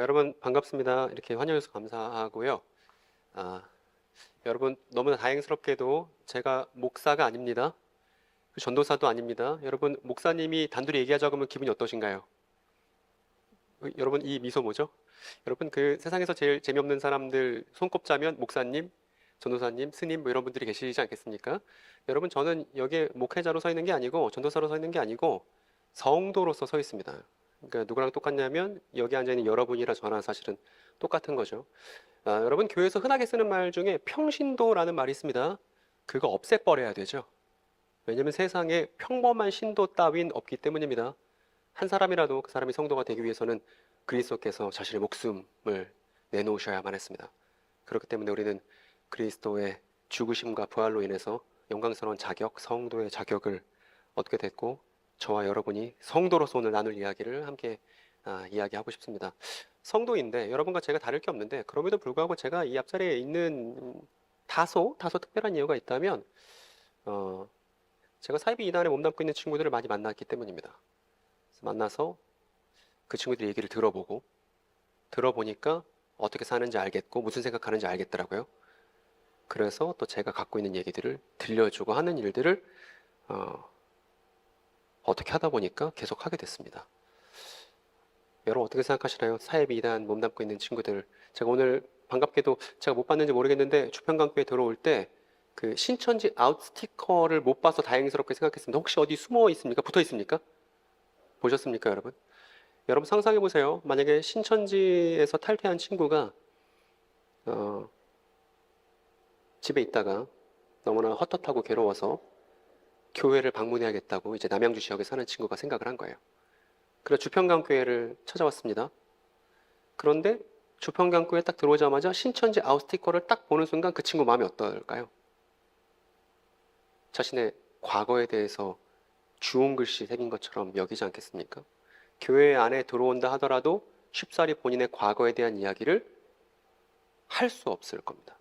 여러분 반갑습니다. 이렇게 환영해 주셔서 감사하고요. 아, 여러분 너무나 다행스럽게도 제가 목사가 아닙니다. 전도사도 아닙니다. 여러분 목사님이 단둘이 얘기하자고 하면 기분이 어떠신가요? 여러분 이 미소 뭐죠? 여러분 그 세상에서 제일 재미없는 사람들 손꼽자면 목사님, 전도사님, 스님 뭐 이런 분들이 계시지 않겠습니까? 여러분 저는 여기에 목회자로 서 있는 게 아니고 전도사로 서 있는 게 아니고 성도로서 서 있습니다. 그러니까 누구랑 똑같냐면 여기 앉아 있는 여러분이랑 저랑 사실은 똑같은 거죠. 여러분 교회에서 흔하게 쓰는 말 중에 평신도라는 말이 있습니다. 그거 없애버려야 되죠. 왜냐면 세상에 평범한 신도 따윈 없기 때문입니다. 한 사람이라도 그 사람이 성도가 되기 위해서는 그리스도께서 자신의 목숨을 내놓으셔야만 했습니다. 그렇기 때문에 우리는 그리스도의 죽으심과 부활로 인해서 영광스러운 자격, 성도의 자격을 얻게 됐고 저와 여러분이 성도로서 오늘 나눌 이야기를 함께 이야기하고 싶습니다. 성도인데 여러분과 제가 다를 게 없는데 그럼에도 불구하고 제가 이 앞자리에 있는 다소 특별한 이유가 있다면 제가 사이비 이단에 몸담고 있는 친구들을 많이 만났기 때문입니다. 그래서 만나서 그 친구들 얘기를 들어보니까 어떻게 사는지 알겠고 무슨 생각하는지 알겠더라고요. 그래서 또 제가 갖고 있는 얘기들을 들려주고 하는 일들을 어떻게 하다 보니까 계속 하게 됐습니다. 여러분 어떻게 생각하시나요? 사이비 이단 몸담고 있는 친구들. 제가 오늘 반갑게도 제가 못 봤는지 모르겠는데 주평강교에 들어올 때 그 신천지 아웃 스티커를 못 봐서 다행스럽게 생각했습니다. 혹시 어디 숨어 있습니까? 붙어 있습니까? 보셨습니까, 여러분? 여러분 상상해 보세요. 만약에 신천지에서 탈퇴한 친구가 집에 있다가 너무나 헛헛하고 괴로워서 교회를 방문해야겠다고 이제 남양주 지역에 사는 친구가 생각을 한 거예요. 그래서 주평강교회를 찾아왔습니다. 그런데 주평강교회에 딱 들어오자마자 신천지 아웃 스티커를 딱 보는 순간 그 친구 마음이 어떨까요? 자신의 과거에 대해서 주홍 글씨 새긴 것처럼 여기지 않겠습니까? 교회 안에 들어온다 하더라도 쉽사리 본인의 과거에 대한 이야기를 할 수 없을 겁니다.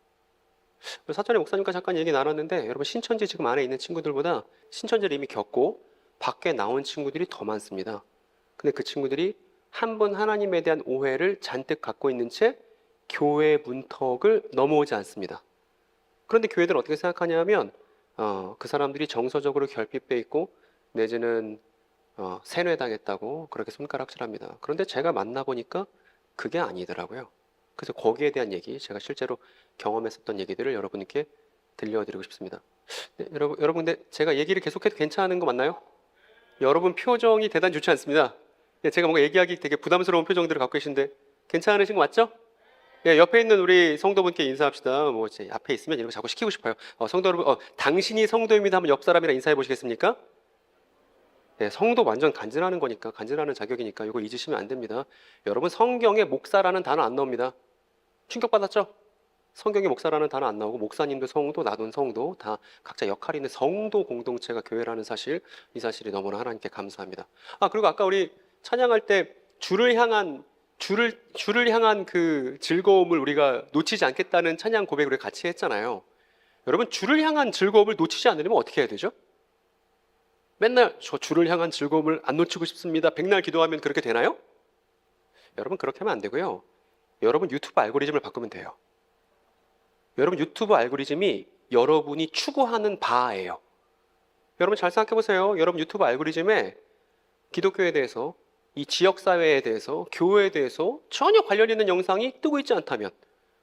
사전에 목사님과 잠깐 얘기 나눴는데 여러분 신천지 지금 안에 있는 친구들보다 신천지를 이미 겪고 밖에 나온 친구들이 더 많습니다. 근데 그 친구들이 한 번 하나님에 대한 오해를 잔뜩 갖고 있는 채 교회 문턱을 넘어오지 않습니다. 그런데 교회들은 어떻게 생각하냐면 그 사람들이 정서적으로 결핍돼 있고 내지는 세뇌당했다고 그렇게 손가락질합니다. 그런데 제가 만나보니까 그게 아니더라고요. 그래서 거기에 대한 얘기, 제가 실제로 경험했었던 얘기들을 여러분께 들려드리고 싶습니다. 네, 여러분 근데 제가 얘기를 계속해도 괜찮은 거 맞나요? 여러분 표정이 대단히 좋지 않습니다. 네, 제가 뭔가 얘기하기 되게 부담스러운 표정들을 갖고 계신데 괜찮으신 거 맞죠? 네, 옆에 있는 우리 성도분께 인사합시다. 뭐 제 앞에 있으면 이런 거 자꾸 시키고 싶어요. 성도 여러분, 당신이 성도입니다 하면 옆 사람이랑 인사해 보시겠습니까? 네, 성도 완전 간증하는 거니까, 간증하는 자격이니까 이거 잊으시면 안 됩니다. 여러분 성경에 목사라는 단어 안 나옵니다. 충격받았죠? 성경에 목사라는 단어 안 나오고 목사님도 성도, 나도 성도 다 각자 역할이 있는 성도 공동체가 교회라는 사실, 이 사실이 너무나 하나님께 감사합니다. 그리고 아까 우리 찬양할 때 주를 향한 그 즐거움을 우리가 놓치지 않겠다는 찬양 고백을 우리 같이 했잖아요. 여러분 주를 향한 즐거움을 놓치지 않으려면 어떻게 해야 되죠? 맨날 저 주를 향한 즐거움을 안 놓치고 싶습니다. 백날 기도하면 그렇게 되나요? 여러분 그렇게 하면 안 되고요. 여러분 유튜브 알고리즘을 바꾸면 돼요. 여러분 유튜브 알고리즘이 여러분이 추구하는 바예요. 여러분 잘 생각해 보세요. 여러분 유튜브 알고리즘에 기독교에 대해서, 이 지역사회에 대해서, 교회에 대해서 전혀 관련 있는 영상이 뜨고 있지 않다면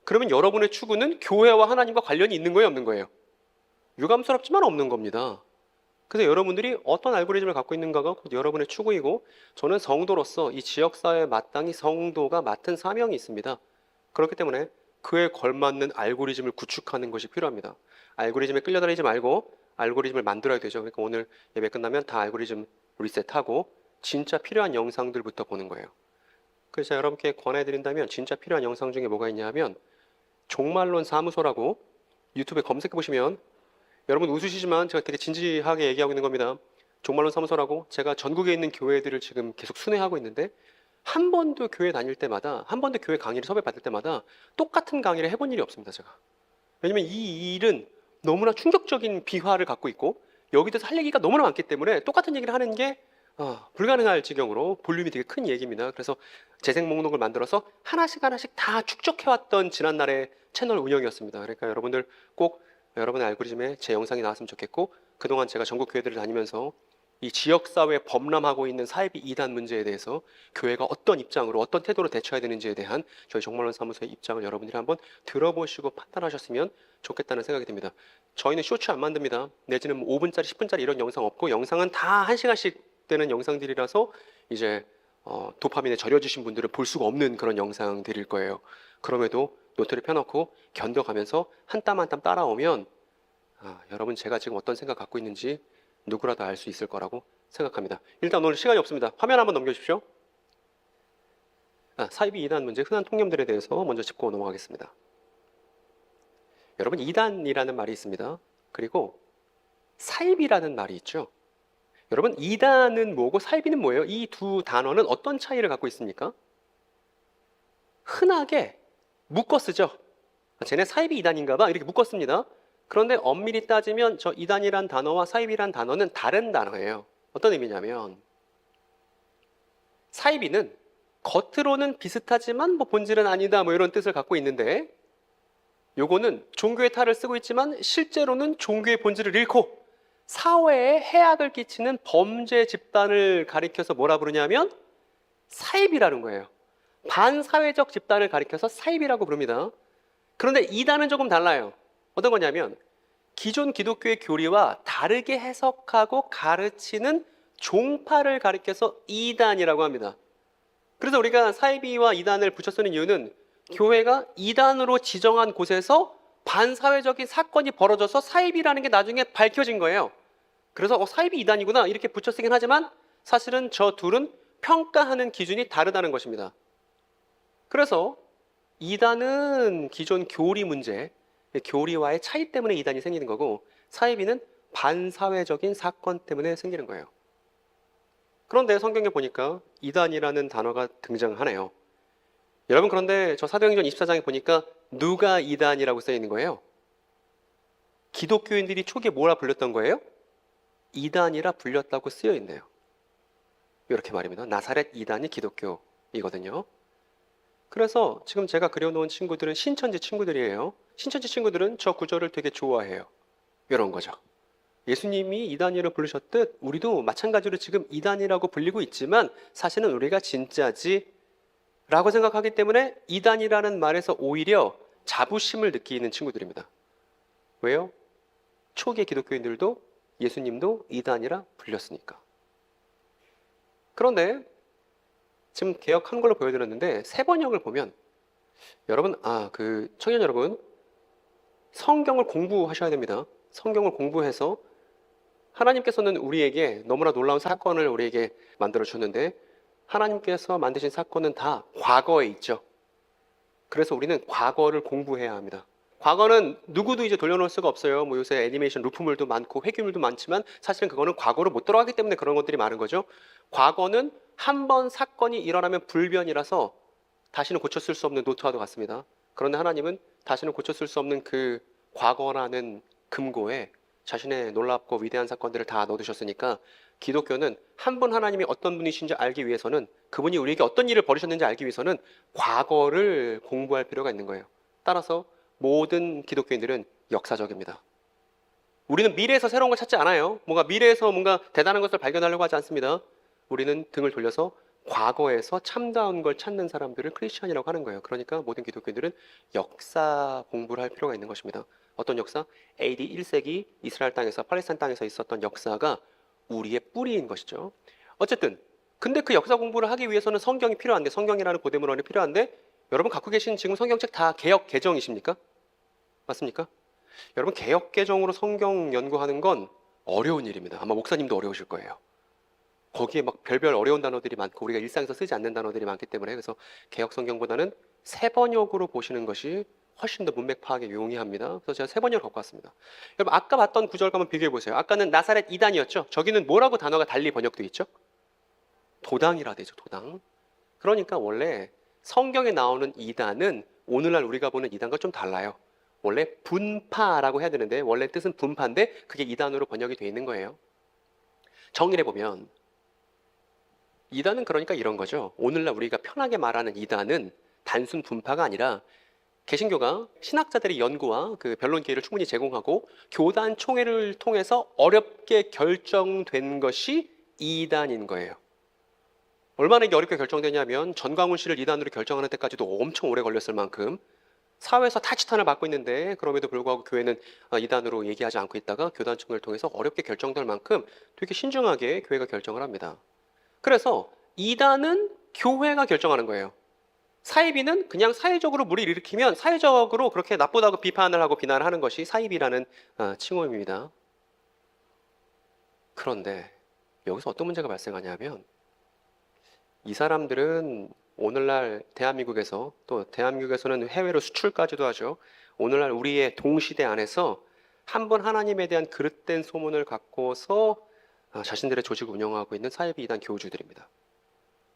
그러면 여러분의 추구는 교회와 하나님과 관련이 있는 거예요, 없는 거예요? 유감스럽지만 없는 겁니다. 그래서 여러분들이 어떤 알고리즘을 갖고 있는가가 곧 여러분의 추구이고, 저는 성도로서 이 지역사회에 마땅히 성도가 맡은 사명이 있습니다. 그렇기 때문에 그에 걸맞는 알고리즘을 구축하는 것이 필요합니다. 알고리즘에 끌려다니지 말고 알고리즘을 만들어야 되죠. 그러니까 오늘 예배 끝나면 다 알고리즘 리셋하고 진짜 필요한 영상들부터 보는 거예요. 그래서 제가 여러분께 권해드린다면 진짜 필요한 영상 중에 뭐가 있냐 하면 종말론 사무소라고 유튜브에 검색해 보시면, 여러분 웃으시지만 제가 되게 진지하게 얘기하고 있는 겁니다. 종말론 사무소라고 제가 전국에 있는 교회들을 지금 계속 순회하고 있는데 한 번도 교회 다닐 때마다, 한 번도 교회 강의를 섭외받을 때마다 똑같은 강의를 해본 일이 없습니다, 제가. 왜냐면 이 일은 너무나 충격적인 비화를 갖고 있고 여기 대해서 할 얘기가 너무나 많기 때문에 똑같은 얘기를 하는 게 불가능할 지경으로 볼륨이 되게 큰 얘기입니다. 그래서 재생 목록을 만들어서 하나씩 하나씩 다 축적해왔던 지난날의 채널 운영이었습니다. 그러니까 여러분들 꼭 여러분의 알고리즘에 제 영상이 나왔으면 좋겠고, 그동안 제가 전국 교회들을 다니면서 이 지역사회에 범람하고 있는 사이비 이단 문제에 대해서 교회가 어떤 입장으로 어떤 태도로 대처해야 되는지에 대한 저희 정말론 사무소의 입장을 여러분들이 한번 들어보시고 판단하셨으면 좋겠다는 생각이 듭니다. 저희는 쇼츠 안 만듭니다. 내지는 뭐 5분짜리 10분짜리 이런 영상 없고, 영상은 다 1시간씩 되는 영상들이라서 이제 도파민에 절여지신 분들은 볼 수가 없는 그런 영상들일 거예요. 그럼에도 노트를 펴놓고 견뎌가면서 한 땀 한 땀 따라오면 여러분 제가 지금 어떤 생각 갖고 있는지 누구라도 알 수 있을 거라고 생각합니다. 일단 오늘 시간이 없습니다. 화면 한번 넘겨주십시오. 사이비 이단 문제 흔한 통념들에 대해서 먼저 짚고 넘어가겠습니다. 여러분, 이단이라는 말이 있습니다. 그리고 사이비라는 말이 있죠. 여러분, 이단은 뭐고 사이비는 뭐예요? 이 두 단어는 어떤 차이를 갖고 있습니까? 흔하게 묶어 쓰죠. 쟤네 사이비 이단인가 봐 이렇게 묶어 씁니다. 그런데 엄밀히 따지면 저 이단이란 단어와 사이비란 단어는 다른 단어예요. 어떤 의미냐면, 사이비는 겉으로는 비슷하지만 뭐 본질은 아니다 뭐 이런 뜻을 갖고 있는데, 요거는 종교의 탈을 쓰고 있지만 실제로는 종교의 본질을 잃고 사회에 해악을 끼치는 범죄 집단을 가리켜서 뭐라 부르냐면 사이비라는 거예요. 반사회적 집단을 가리켜서 사이비라고 부릅니다. 그런데 이단은 조금 달라요. 어떤 거냐면, 기존 기독교의 교리와 다르게 해석하고 가르치는 종파를 가리켜서 이단이라고 합니다. 그래서 우리가 사이비와 이단을 붙여 쓰는 이유는, 교회가 이단으로 지정한 곳에서 반사회적인 사건이 벌어져서 사이비라는 게 나중에 밝혀진 거예요. 그래서 사이비 이단이구나 이렇게 붙여 쓰긴 하지만 사실은 저 둘은 평가하는 기준이 다르다는 것입니다. 그래서 이단은 기존 교리 문제, 교리와의 차이 때문에 이단이 생기는 거고, 사이비는 반사회적인 사건 때문에 생기는 거예요. 그런데 성경에 보니까 이단이라는 단어가 등장하네요. 여러분, 그런데 저 사도행전 24장에 보니까 누가 이단이라고 써 있는 거예요? 기독교인들이 초기에 뭐라 불렸던 거예요? 이단이라 불렸다고 쓰여 있네요. 이렇게 말입니다. 나사렛 이단이 기독교이거든요. 그래서 지금 제가 그려놓은 친구들은 신천지 친구들이에요. 신천지 친구들은 저 구절을 되게 좋아해요. 이런 거죠. 예수님이 이단이라 부르셨듯 우리도 마찬가지로 지금 이단이라고 불리고 있지만 사실은 우리가 진짜지 라고 생각하기 때문에 이단이라는 말에서 오히려 자부심을 느끼는 친구들입니다. 왜요? 초기 기독교인들도 예수님도 이단이라 불렸으니까. 그런데 지금 개역한 걸로 보여드렸는데 새 번역을 보면, 여러분, 청년 여러분, 성경을 공부하셔야 됩니다. 성경을 공부해서 하나님께서는 우리에게 너무나 놀라운 사건을 우리에게 만들어 주셨는데, 하나님께서 만드신 사건은 다 과거에 있죠. 그래서 우리는 과거를 공부해야 합니다. 과거는 누구도 이제 돌려놓을 수가 없어요. 뭐 요새 애니메이션 루프물도 많고 회귀물도 많지만 사실은 그거는 과거로 못 돌아가기 때문에 그런 것들이 많은 거죠. 과거는 한 번 사건이 일어나면 불변이라서 다시는 고쳤을 수 없는 노트와도 같습니다. 그런데 하나님은 다시는 고쳤을 수 없는 그 과거라는 금고에 자신의 놀랍고 위대한 사건들을 다 넣어두셨으니까, 기독교는 한 분 하나님이 어떤 분이신지 알기 위해서는, 그분이 우리에게 어떤 일을 벌이셨는지 알기 위해서는 과거를 공부할 필요가 있는 거예요. 따라서 모든 기독교인들은 역사적입니다. 우리는 미래에서 새로운 걸 찾지 않아요. 미래에서 뭔가 대단한 것을 발견하려고 하지 않습니다. 우리는 등을 돌려서 과거에서 참다운 걸 찾는 사람들을 크리스천이라고 하는 거예요. 그러니까 모든 기독교인들은 역사 공부를 할 필요가 있는 것입니다. 어떤 역사? AD 1세기 이스라엘 땅에서 팔레스타인 땅에서 있었던 역사가 우리의 뿌리인 것이죠. 어쨌든 근데 그 역사 공부를 하기 위해서는 성경이 필요한데, 성경이라는 고대 문헌이 필요한데, 여러분 갖고 계신 지금 성경책 다 개역 개정이십니까? 맞습니까? 여러분, 개역 개정으로 성경 연구하는 건 어려운 일입니다. 아마 목사님도 어려우실 거예요. 거기에 막 별별 어려운 단어들이 많고 우리가 일상에서 쓰지 않는 단어들이 많기 때문에, 그래서 개역 성경보다는 새 번역으로 보시는 것이 훨씬 더 문맥 파악에 용이합니다. 그래서 제가 새 번역을 갖고 왔습니다. 여러분, 아까 봤던 구절과 한번 비교해 보세요. 아까는 나사렛 이단이었죠. 저기는 뭐라고 단어가 달리 번역되어 있죠? 도당이라 되죠. 도당. 그러니까 원래 성경에 나오는 이단은 오늘날 우리가 보는 이단과 좀 달라요. 원래 분파라고 해야 되는데 원래 뜻은 분파인데 그게 이단으로 번역이 되어 있는 거예요. 정리해 보면, 이단은 그러니까 이런 거죠. 오늘날 우리가 편하게 말하는 이단은 단순 분파가 아니라 개신교가 신학자들의 연구와 그 변론 기회를 충분히 제공하고 교단 총회를 통해서 어렵게 결정된 것이 이단인 거예요. 얼마나 이게 어렵게 결정되냐면 전광훈 씨를 이단으로 결정하는 데까지도 엄청 오래 걸렸을 만큼 사회에서 타치탄을 받고 있는데 그럼에도 불구하고 교회는 이단으로 얘기하지 않고 있다가 교단 총회를 통해서 어렵게 결정될 만큼 되게 신중하게 교회가 결정을 합니다. 그래서 이단은 교회가 결정하는 거예요. 사이비는 그냥 사회적으로 무리를 일으키면 사회적으로 그렇게 나쁘다고 비판을 하고 비난을 하는 것이 사이비라는 칭호입니다. 그런데 여기서 어떤 문제가 발생하냐면 이 사람들은 오늘날 대한민국에서 또 대한민국에서는 해외로 수출까지도 하죠. 오늘날 우리의 동시대 안에서 한 번 하나님에 대한 그릇된 소문을 갖고서 자신들의 조직을 운영하고 있는 사이비 이단 교주들입니다.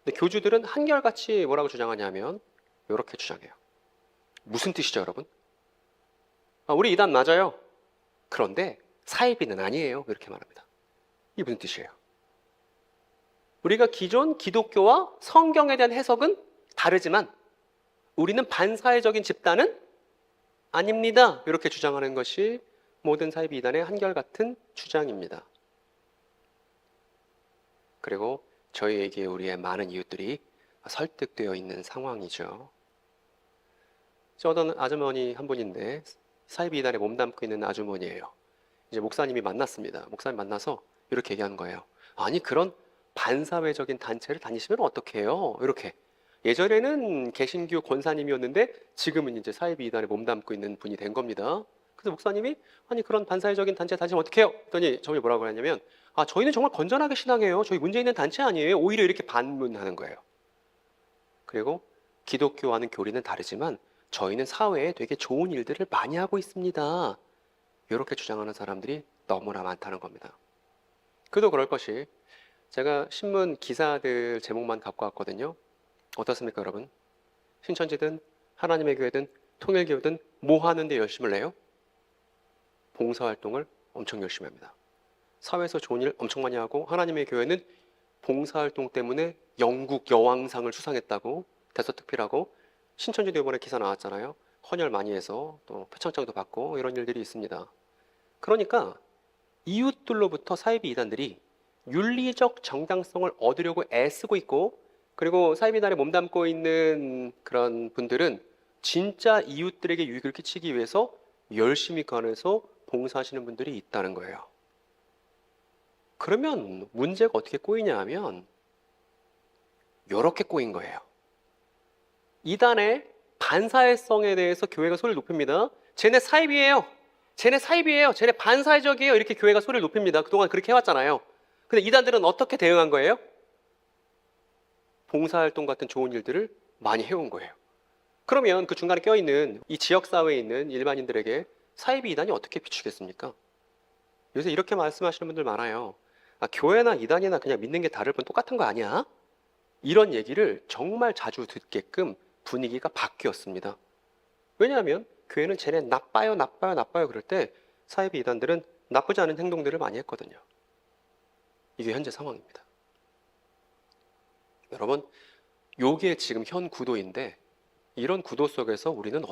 근데 교주들은 한결같이 뭐라고 주장하냐면 이렇게 주장해요. 무슨 뜻이죠, 여러분? 우리 이단 맞아요. 그런데 사이비는 아니에요. 이렇게 말합니다. 이게 무슨 뜻이에요? 우리가 기존 기독교와 성경에 대한 해석은 다르지만 우리는 반사회적인 집단은 아닙니다. 이렇게 주장하는 것이 모든 사이비 이단의 한결같은 주장입니다. 그리고 저희에게 우리의 많은 이웃들이 설득되어 있는 상황이죠. 어떤 아주머니 한 분인데 사이비 이단에 몸담고 있는 아주머니예요. 이제 목사님이 만났습니다. 목사님 만나서 이렇게 얘기하는 거예요. 아니 그런 반사회적인 단체를 다니시면 어떡해요? 이렇게. 예전에는 개신교 권사님이었는데 지금은 이제 사이비 이단에 몸담고 있는 분이 된 겁니다. 그래서 목사님이 아니 그런 반사회적인 단체 다니시면 어떡해요? 했더니 저희 뭐라고 하냐면 저희는 정말 건전하게 신앙해요. 저희 문제 있는 단체 아니에요. 오히려 이렇게 반문하는 거예요. 그리고 기독교와는 교리는 다르지만 저희는 사회에 되게 좋은 일들을 많이 하고 있습니다. 이렇게 주장하는 사람들이 너무나 많다는 겁니다. 그도 그럴 것이 제가 신문 기사들 제목만 갖고 왔거든요. 어떻습니까, 여러분? 신천지든 하나님의 교회든 통일교든 뭐 하는데 열심을 내요? 봉사활동을 엄청 열심히 합니다. 사회에서 좋은 일 엄청 많이 하고 하나님의 교회는 봉사활동 때문에 영국 여왕상을 수상했다고 대서특필하고 신천지도 이번에 기사 나왔잖아요. 헌혈 많이 해서 또 표창장도 받고 이런 일들이 있습니다. 그러니까 이웃들로부터 사이비 이단들이 윤리적 정당성을 얻으려고 애쓰고 있고 그리고 사이비 이단에 몸담고 있는 그런 분들은 진짜 이웃들에게 유익을 끼치기 위해서 열심히 관해서 봉사하시는 분들이 있다는 거예요. 그러면 문제가 어떻게 꼬이냐 하면 이렇게 꼬인 거예요. 이단의 반사회성에 대해서 교회가 소리를 높입니다. 쟤네 사이비예요. 쟤네 사이비예요. 쟤네 반사회적이에요. 이렇게 교회가 소리를 높입니다. 그동안 그렇게 해왔잖아요. 근데 이단들은 어떻게 대응한 거예요? 봉사활동 같은 좋은 일들을 많이 해온 거예요. 그러면 그 중간에 껴있는 이 지역사회에 있는 일반인들에게 사이비 이단이 어떻게 비추겠습니까? 요새 이렇게 말씀하시는 분들 많아요. 교회나 이단이나 그냥 믿는 게 다를 뿐 똑같은 거 아니야? 이런 얘기를 정말 자주 듣게끔 분위기가 바뀌었습니다. 왜냐하면 교회는 쟤네 나빠요 나빠요 나빠요 그럴 때 사이비 이단들은 나쁘지 않은 행동들을 많이 했거든요. 이게 현재 상황입니다. 여러분, 요게 지금 현 구도인데 이런 구도 속에서 우리는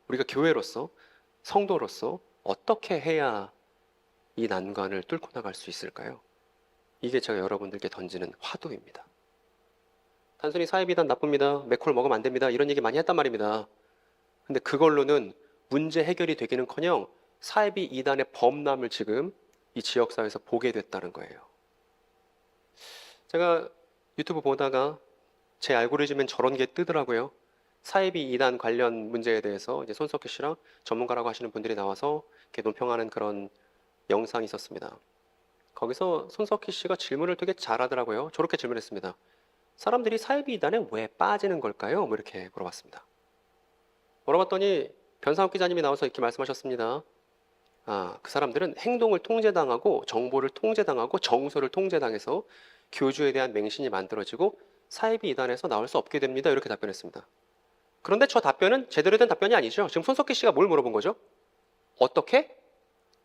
우리가 교회로서 성도로서 어떻게 해야 이 난관을 뚫고 나갈 수 있을까요? 이게 제가 여러분들께 던지는 화두입니다. 단순히 사이비단 나쁩니다. 맥콜 먹으면 안 됩니다. 이런 얘기 많이 했단 말입니다. 근데 그걸로는 문제 해결이 되기는커녕 사이비 이단의 범람을 지금 이 지역사회에서 보게 됐다는 거예요. 제가 유튜브 보다가 제 알고리즘엔 저런 게 뜨더라고요. 사이비 이단 관련 문제에 대해서 이제 손석희 씨랑 전문가라고 하시는 분들이 나와서 이렇게 논평하는 그런 영상이 있었습니다. 거기서 손석희 씨가 질문을 되게 잘하더라고요. 저렇게 질문했습니다. 사람들이 사이비 이단에 왜 빠지는 걸까요? 뭐 이렇게 물어봤습니다. 물어봤더니 변상욱 기자님이 나와서 이렇게 말씀하셨습니다. 그 사람들은 행동을 통제당하고 정보를 통제당하고 정서를 통제당해서 교주에 대한 맹신이 만들어지고 사이비 이단에서 나올 수 없게 됩니다. 이렇게 답변했습니다. 그런데 저 답변은 제대로 된 답변이 아니죠. 지금 손석희 씨가 뭘 물어본 거죠? 어떻게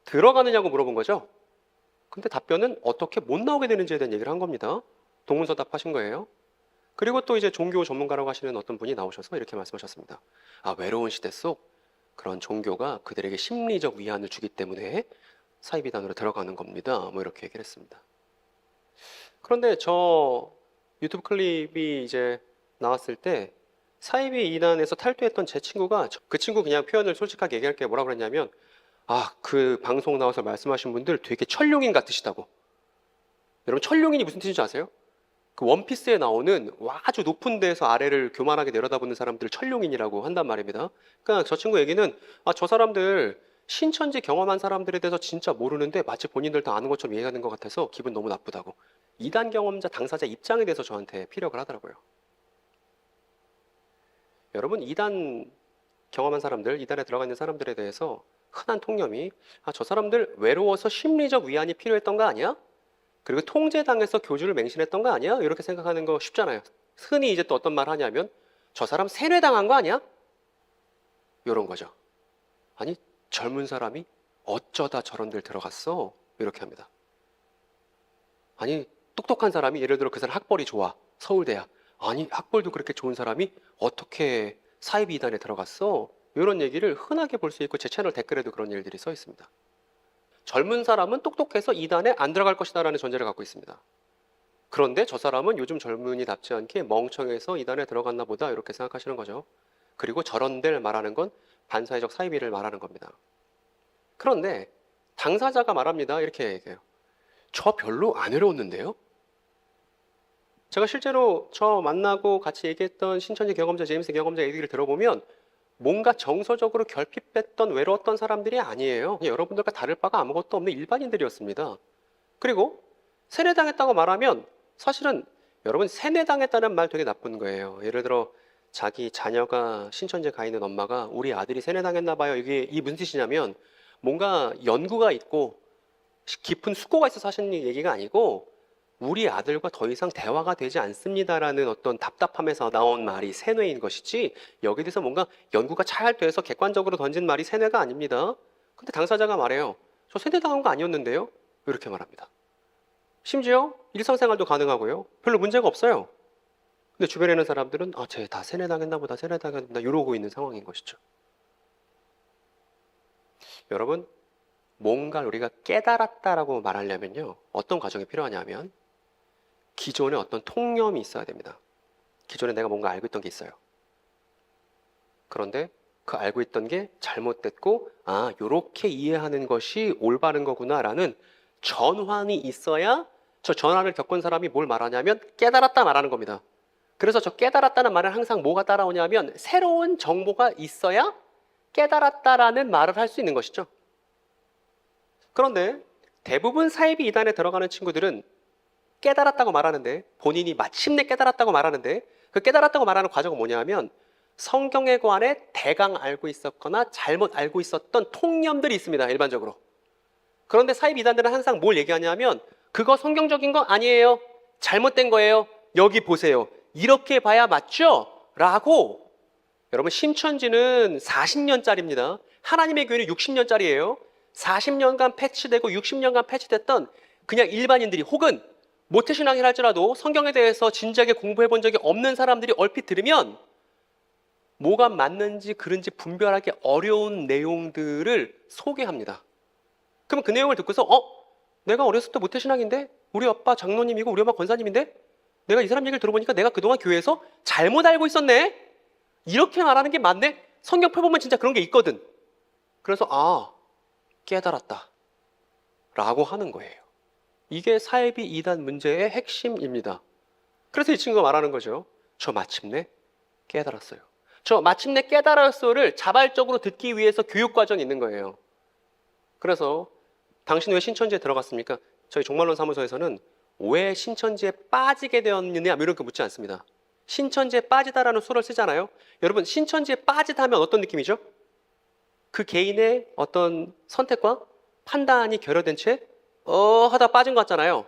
들어가느냐고 물어본 거죠. 근데 답변은 어떻게 못 나오게 되는지에 대한 얘기를 한 겁니다. 동문서답 하신 거예요. 그리고 또 이제 종교 전문가라고 하시는 어떤 분이 나오셔서 이렇게 말씀하셨습니다. 외로운 시대 속 그런 종교가 그들에게 심리적 위안을 주기 때문에 사이비단으로 들어가는 겁니다. 뭐 이렇게 얘기를 했습니다. 그런데 저 유튜브 클립이 이제 나왔을 때 사이비 이단에서 탈퇴했던 제 친구가 그 친구 그냥 표현을 솔직하게 얘기할게요. 뭐라고 그랬냐면 그 방송 나와서 말씀하신 분들 되게 천룡인 같으시다고. 여러분 천룡인이 무슨 뜻인지 아세요? 그 원피스에 나오는 아주 높은 데에서 아래를 교만하게 내려다보는 사람들을 천룡인이라고 한단 말입니다. 그러니까 저 친구 얘기는 저 사람들 신천지 경험한 사람들에 대해서 진짜 모르는데 마치 본인들 다 아는 것처럼 얘기하는 것 같아서 기분 너무 나쁘다고. 이단 경험자 당사자 입장에 대해서 저한테 피력을 하더라고요. 여러분 이단 경험한 사람들, 이단에 들어가 있는 사람들에 대해서 흔한 통념이 저 사람들 외로워서 심리적 위안이 필요했던 거 아니야? 그리고 통제당해서 교주를 맹신했던 거 아니야? 이렇게 생각하는 거 쉽잖아요. 흔히 이제 또 어떤 말 하냐면 저 사람 세뇌당한 거 아니야? 이런 거죠. 아니 젊은 사람이 어쩌다 저런 데 들어갔어? 이렇게 합니다. 아니 똑똑한 사람이 예를 들어 그 사람 학벌이 좋아. 서울대야. 아니 학벌도 그렇게 좋은 사람이 어떻게 사이비 이단에 들어갔어? 이런 얘기를 흔하게 볼 수 있고 제 채널 댓글에도 그런 일들이 써 있습니다. 젊은 사람은 똑똑해서 이단에 안 들어갈 것이다 라는 전제를 갖고 있습니다. 그런데 저 사람은 요즘 젊은이답지 않게 멍청해서 이단에 들어갔나 보다 이렇게 생각하시는 거죠. 그리고 저런 데를 말하는 건 반사회적 사이비를 말하는 겁니다. 그런데 당사자가 말합니다. 이렇게 얘기해요. 저 별로 안 외로웠는데요? 제가 실제로 저 만나고 같이 얘기했던 신천지 경험자, 제임스 경험자 얘기를 들어보면 뭔가 정서적으로 결핍했던 외로웠던 사람들이 아니에요. 그냥 여러분들과 다를 바가 아무것도 없는 일반인들이었습니다. 그리고 세뇌당했다고 말하면 사실은 여러분 세뇌당했다는 말 되게 나쁜 거예요. 예를 들어 자기 자녀가 신천지에 가 있는 엄마가 우리 아들이 세뇌당했나 봐요. 이게 무슨 뜻이냐면 뭔가 연구가 있고 깊은 숙고가 있어서 하시는 얘기가 아니고 우리 아들과 더 이상 대화가 되지 않습니다라는 어떤 답답함에서 나온 말이 세뇌인 것이지 여기에 대해서 뭔가 연구가 잘 돼서 객관적으로 던진 말이 세뇌가 아닙니다. 근데 당사자가 말해요. 저 세뇌당한 거 아니었는데요? 이렇게 말합니다. 심지어 일상생활도 가능하고요. 별로 문제가 없어요. 근데 주변에 있는 사람들은 쟤 다 세뇌당했나 보다 세뇌당했나 이러고 있는 상황인 것이죠. 여러분 뭔가를 우리가 깨달았다라고 말하려면요. 어떤 과정이 필요하냐면 기존에 어떤 통념이 있어야 됩니다. 기존에 내가 뭔가 알고 있던 게 있어요. 그런데 그 알고 있던 게 잘못됐고 요렇게 이해하는 것이 올바른 거구나라는 전환이 있어야 저 전환을 겪은 사람이 뭘 말하냐면 깨달았다 말하는 겁니다. 그래서 저 깨달았다는 말은 항상 뭐가 따라오냐면 새로운 정보가 있어야 깨달았다라는 말을 할 수 있는 것이죠. 그런데 대부분 사이비 이단에 들어가는 친구들은 깨달았다고 말하는데 본인이 마침내 깨달았다고 말하는데 그 깨달았다고 말하는 과정은 뭐냐면 성경에 관해 대강 알고 있었거나 잘못 알고 있었던 통념들이 있습니다. 일반적으로. 그런데 사이비 이단들은 항상 뭘 얘기하냐면 그거 성경적인 거 아니에요. 잘못된 거예요. 여기 보세요. 이렇게 봐야 맞죠? 라고. 여러분 신천지는 40년짜리입니다. 하나님의 교회는 60년짜리예요. 40년간 패치되고 60년간 패치됐던 그냥 일반인들이 혹은 모태신앙이라 할지라도 성경에 대해서 진지하게 공부해 본 적이 없는 사람들이 얼핏 들으면 뭐가 맞는지 그른지 분별하기 어려운 내용들을 소개합니다. 그러면 그 내용을 듣고서 내가 어렸을 때 모태신앙인데 우리 아빠 장로님이고 우리 엄마 권사님인데 내가 이 사람 얘기를 들어보니까 내가 그동안 교회에서 잘못 알고 있었네? 이렇게 말하는 게 맞네? 성경 펴보면 진짜 그런 게 있거든. 그래서 깨달았다 라고 하는 거예요. 이게 사이비 이단 문제의 핵심입니다. 그래서 이 친구가 말하는 거죠. 저 마침내 깨달았어요. 저 마침내 깨달았어를 자발적으로 듣기 위해서 교육과정이 있는 거예요. 그래서 당신 왜 신천지에 들어갔습니까? 저희 종말론 사무소에서는 왜 신천지에 빠지게 되었느냐 이렇게 묻지 않습니다. 신천지에 빠지다라는 수를 쓰잖아요. 여러분 신천지에 빠지다 하면 어떤 느낌이죠? 그 개인의 어떤 선택과 판단이 결여된 채 하다 빠진 것 같잖아요.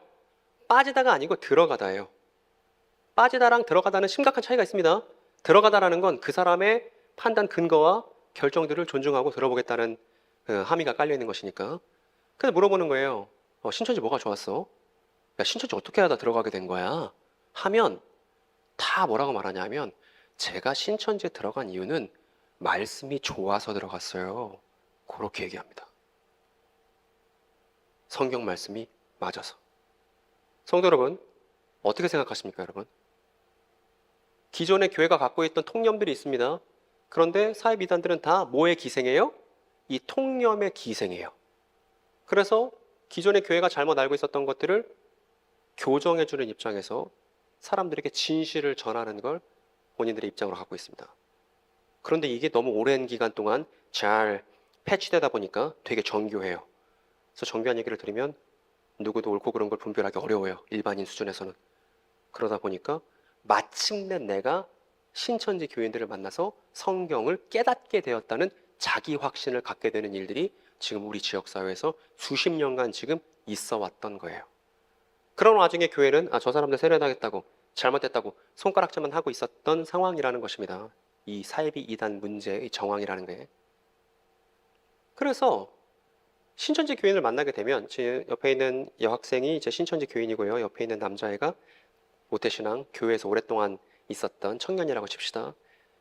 빠지다가 아니고 들어가다예요. 빠지다랑 들어가다는 심각한 차이가 있습니다. 들어가다라는 건 그 사람의 판단 근거와 결정들을 존중하고 들어보겠다는 함의가 깔려 있는 것이니까. 근데 물어보는 거예요. 신천지 뭐가 좋았어? 야, 신천지 어떻게 하다 들어가게 된 거야? 하면 다 뭐라고 말하냐면 제가 신천지에 들어간 이유는 말씀이 좋아서 들어갔어요. 그렇게 얘기합니다. 성경 말씀이 맞아서. 성도 여러분, 어떻게 생각하십니까, 여러분? 기존의 교회가 갖고 있던 통념들이 있습니다. 그런데 사회비단들은 다 뭐에 기생해요? 이 통념에 기생해요. 그래서 기존의 교회가 잘못 알고 있었던 것들을 교정해주는 입장에서 사람들에게 진실을 전하는 걸 본인들의 입장으로 갖고 있습니다. 그런데 이게 너무 오랜 기간 동안 잘 패치되다 보니까 되게 정교해요. 그래서 정교한 얘기를 들으면 누구도 옳고 그른 걸 분별하기 어려워요. 일반인 수준에서는. 그러다 보니까 마침내 내가 신천지 교인들을 만나서 성경을 깨닫게 되었다는 자기 확신을 갖게 되는 일들이 지금 우리 지역사회에서 수십 년간 지금 있어 왔던 거예요. 그런 와중에 교회는 저 사람들 세뇌당했다고 잘못됐다고 손가락질만 하고 있었던 상황이라는 것입니다. 이 사이비 이단 문제의 정황이라는 게. 그래서 신천지 교인을 만나게 되면 제 옆에 있는 여학생이 이제 신천지 교인이고요. 옆에 있는 남자애가 모태신앙 교회에서 오랫동안 있었던 청년이라고 칩시다.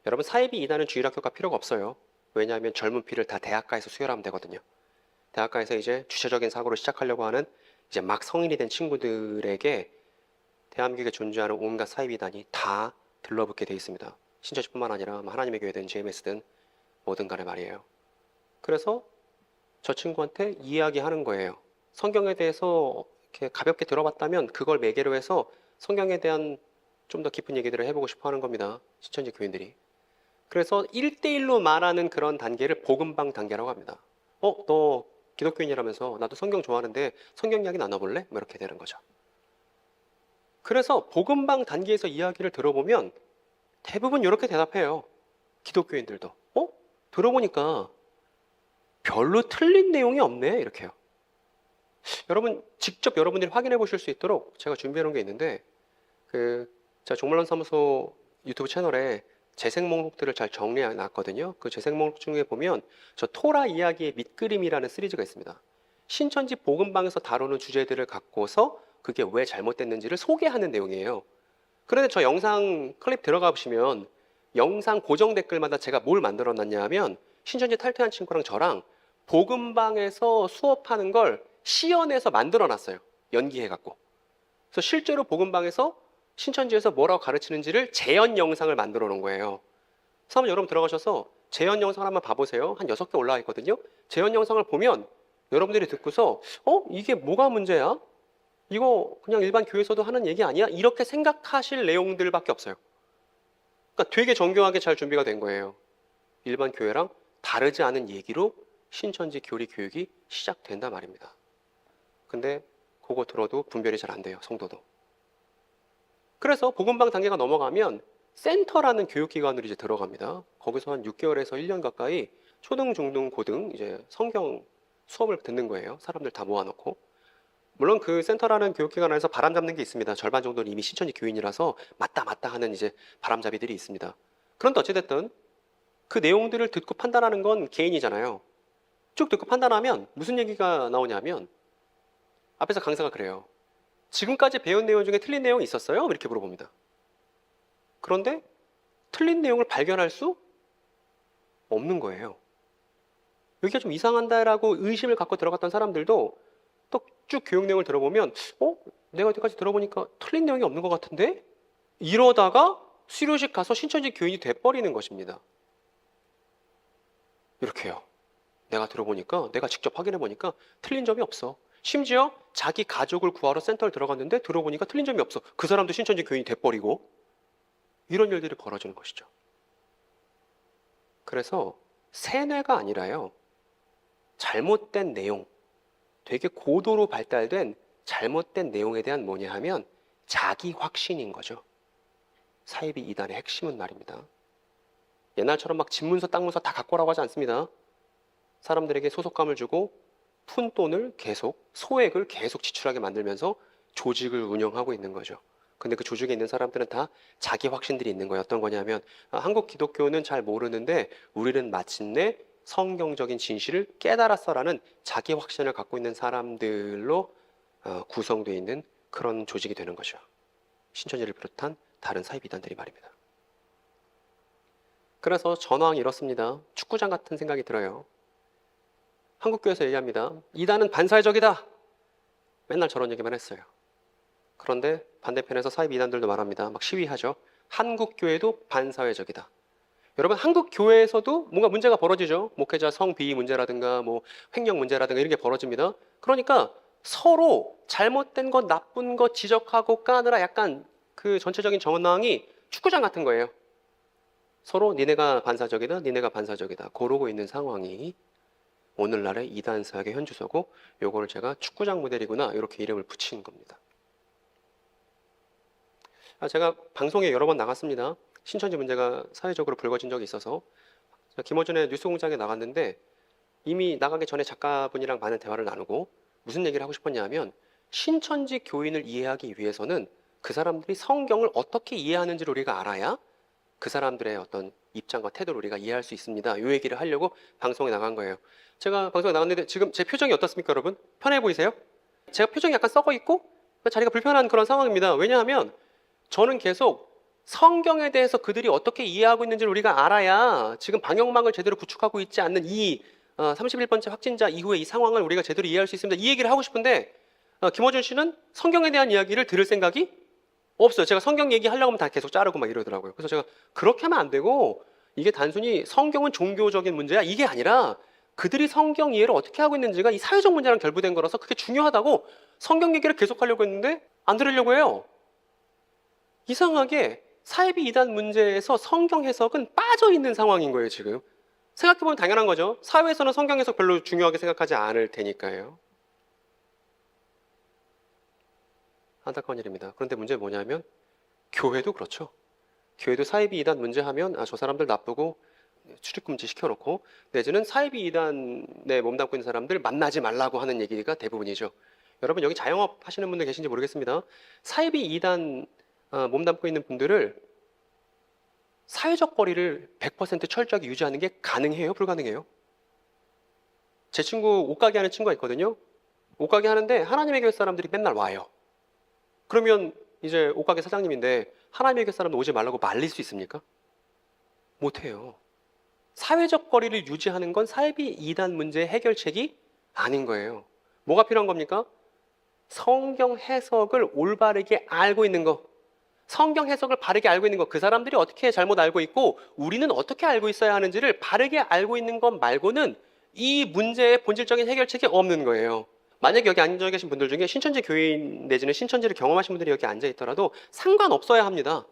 여러분 사이비 이단은 주일학교가 필요가 없어요. 왜냐하면 젊은 피를 다 대학가에서 수혈하면 되거든요. 대학가에서 이제 주체적인 사고를 시작하려고 하는 이제 막 성인이 된 친구들에게 대한민국에 존재하는 온갖 사이비 이단이 다 들러붙게 돼 있습니다. 신천지뿐만 아니라 하나님의 교회든 GMS든 뭐든 간에 말이에요. 그래서 저 친구한테 이야기하는 거예요. 성경에 대해서 이렇게 가볍게 들어봤다면 그걸 매개로 해서 성경에 대한 좀 더 깊은 얘기들을 해보고 싶어 하는 겁니다. 신천지 교인들이. 그래서 1대1로 말하는 그런 단계를 복음방 단계라고 합니다. 너 기독교인이라면서 나도 성경 좋아하는데 성경 이야기 나눠볼래? 뭐 이렇게 되는 거죠. 그래서 복음방 단계에서 이야기를 들어보면 대부분 이렇게 대답해요. 기독교인들도. 들어보니까 별로 틀린 내용이 없네. 이렇게요. 여러분 직접 여러분들이 확인해 보실 수 있도록 제가 준비해 놓은 게 있는데 제가 종말론 사무소 유튜브 채널에 재생 목록들을 잘 정리해 놨거든요. 그 재생 목록 중에 보면 저 토라 이야기의 밑그림이라는 시리즈가 있습니다. 신천지 복음방에서 다루는 주제들을 갖고서 그게 왜 잘못됐는지를 소개하는 내용이에요. 그런데 저 영상 클립 들어가 보시면 영상 고정 댓글마다 제가 뭘 만들어 놨냐 하면 신천지 탈퇴한 친구랑 저랑 복음방에서 수업하는 걸 시연해서 만들어 놨어요. 연기해 갖고. 그래서 실제로 복음방에서 신천지에서 뭐라고 가르치는지를 재연 영상을 만들어 놓은 거예요. 그래서 한번 여러분 들어가셔서 재연 영상을 한번 봐보세요. 한 6개 올라와 있거든요. 재연 영상을 보면 여러분들이 듣고서 이게 뭐가 문제야? 이거 그냥 일반 교회에서도 하는 얘기 아니야? 이렇게 생각하실 내용들밖에 없어요. 그러니까 되게 정교하게 잘 준비가 된 거예요. 일반 교회랑 다르지 않은 얘기로 신천지 교리 교육이 시작된단 말입니다. 근데 그거 들어도 분별이 잘 안 돼요. 성도도. 그래서 복음방 단계가 넘어가면 센터라는 교육기관으로 이제 들어갑니다. 거기서 한 6개월에서 1년 가까이 초등, 중등, 고등 이제 성경 수업을 듣는 거예요. 사람들 다 모아놓고. 물론 그 센터라는 교육기관 안에서 바람 잡는 게 있습니다. 절반 정도는 이미 신천지 교인이라서 맞다 하는 이제 바람잡이들이 있습니다. 그런데 어찌됐든 그 내용들을 듣고 판단하는 건 개인이잖아요. 쭉 듣고 판단하면 무슨 얘기가 나오냐면 앞에서 강사가 그래요. 지금까지 배운 내용 중에 틀린 내용이 있었어요? 이렇게 물어봅니다. 그런데 틀린 내용을 발견할 수 없는 거예요. 여기가 좀 이상한다라고 의심을 갖고 들어갔던 사람들도 또 쭉 교육 내용을 들어보면 내가 여기까지 들어보니까 틀린 내용이 없는 것 같은데? 이러다가 수료식 가서 신천지 교인이 돼버리는 것입니다. 이렇게요. 내가 들어보니까 내가 직접 확인해보니까 틀린 점이 없어. 심지어 자기 가족을 구하러 센터를 들어갔는데 들어보니까 틀린 점이 없어. 그 사람도 신천지 교인이 돼버리고 이런 일들이 벌어지는 것이죠. 그래서 세뇌가 아니라요. 잘못된 내용, 되게 고도로 발달된 잘못된 내용에 대한 뭐냐 하면 자기 확신인 거죠. 사이비 이단의 핵심은 말입니다. 옛날처럼 막 집문서, 땅문서 다 갖고 오라고 하지 않습니다. 사람들에게 소속감을 주고 푼돈을 계속, 소액을 계속 지출하게 만들면서 조직을 운영하고 있는 거죠. 근데 그 조직에 있는 사람들은 다 자기 확신들이 있는 거예요. 어떤 거냐면 한국 기독교는 잘 모르는데 우리는 마침내 성경적인 진실을 깨달았어라는 자기 확신을 갖고 있는 사람들로 구성되어 있는 그런 조직이 되는 거죠. 신천지를 비롯한 다른 사이비 이단들이 말입니다. 그래서 전황이 이렇습니다. 축구장 같은 생각이 들어요. 한국교회에서 얘기합니다. 이단은 반사회적이다. 맨날 저런 얘기만 했어요. 그런데 반대편에서 사이비 이단들도 말합니다. 막 시위하죠. 한국교회도 반사회적이다. 여러분, 한국교회에서도 뭔가 문제가 벌어지죠. 목회자 성비위 문제라든가 뭐 횡령 문제라든가 이런 게 벌어집니다. 그러니까 서로 잘못된 것, 나쁜 것 지적하고 까느라 약간 그 전체적인 전황이 축구장 같은 거예요. 서로 니네가 반사적이다, 니네가 반사적이다 고르고 있는 상황이 오늘날의 이단 사역의 현주소고, 요거를 제가 축구장 모델이구나 이렇게 이름을 붙인 겁니다. 제가 방송에 여러 번 나갔습니다. 신천지 문제가 사회적으로 불거진 적이 있어서 김어준의 뉴스공장에 나갔는데, 이미 나가기 전에 작가분이랑 많은 대화를 나누고 무슨 얘기를 하고 싶었냐 하면, 신천지 교인을 이해하기 위해서는 그 사람들이 성경을 어떻게 이해하는지를 우리가 알아야 그 사람들의 어떤 입장과 태도를 우리가 이해할 수 있습니다. 이 얘기를 하려고 방송에 나간 거예요. 제가 방송에 나갔는데 지금 제 표정이 어떻습니까, 여러분? 편해 보이세요? 제가 표정이 약간 썩어 있고 자리가 불편한 그런 상황입니다. 왜냐하면 저는 계속 성경에 대해서 그들이 어떻게 이해하고 있는지를 우리가 알아야 지금 방역망을 제대로 구축하고 있지 않는 이 31번째 확진자 이후의 이 상황을 우리가 제대로 이해할 수 있습니다. 이 얘기를 하고 싶은데 김어준 씨는 성경에 대한 이야기를 들을 생각이 없어요. 제가 성경 얘기하려고 하면 다 계속 자르고 막 이러더라고요. 그래서 제가 그렇게 하면 안 되고, 이게 단순히 성경은 종교적인 문제야 이게 아니라 그들이 성경 이해를 어떻게 하고 있는지가 이 사회적 문제랑 결부된 거라서 그게 중요하다고 성경 얘기를 계속 하려고 했는데 안 들으려고 해요. 이상하게 사이비 이단 문제에서 성경 해석은 빠져 있는 상황인 거예요. 지금 생각해보면 당연한 거죠. 사회에서는 성경 해석 별로 중요하게 생각하지 않을 테니까요. 안타까운 일입니다. 그런데 문제는 뭐냐면 교회도 그렇죠. 교회도 사이비 이단 문제 하면 저 사람들 나쁘고 출입금지 시켜놓고, 내지는 사이비 이단에 몸담고 있는 사람들 만나지 말라고 하는 얘기가 대부분이죠. 여러분, 여기 자영업 하시는 분들 계신지 모르겠습니다. 사이비 이단 몸담고 있는 분들을 사회적 거리를 100% 철저하게 유지하는 게 가능해요? 불가능해요? 제 친구 옷가게 하는 친구가 있거든요. 옷가게 하는데 하나님의 교회 사람들이 맨날 와요. 그러면 이제 옷가게 사장님인데 하나님의 교회 사람들 오지 말라고 말릴 수 있습니까? 못해요. 사회적 거리를 유지하는 건 사이비 이단 문제의 해결책이 아닌 거예요. 뭐가 필요한 겁니까? 성경 해석을 올바르게 알고 있는 거. 성경 해석을 바르게 알고 있는 것, 그 사람들이 어떻게 잘못 알고 있고 우리는 어떻게 알고 있어야 하는지를 바르게 알고 있는 것 말고는 이 문제의 본질적인 해결책이 없는 거예요. 만약에 여기 앉아 계신 분들 중에 신천지 교인 내지는 신천지를 경험하신 분들이 여기 앉아 있더라도 상관없어야 합니다.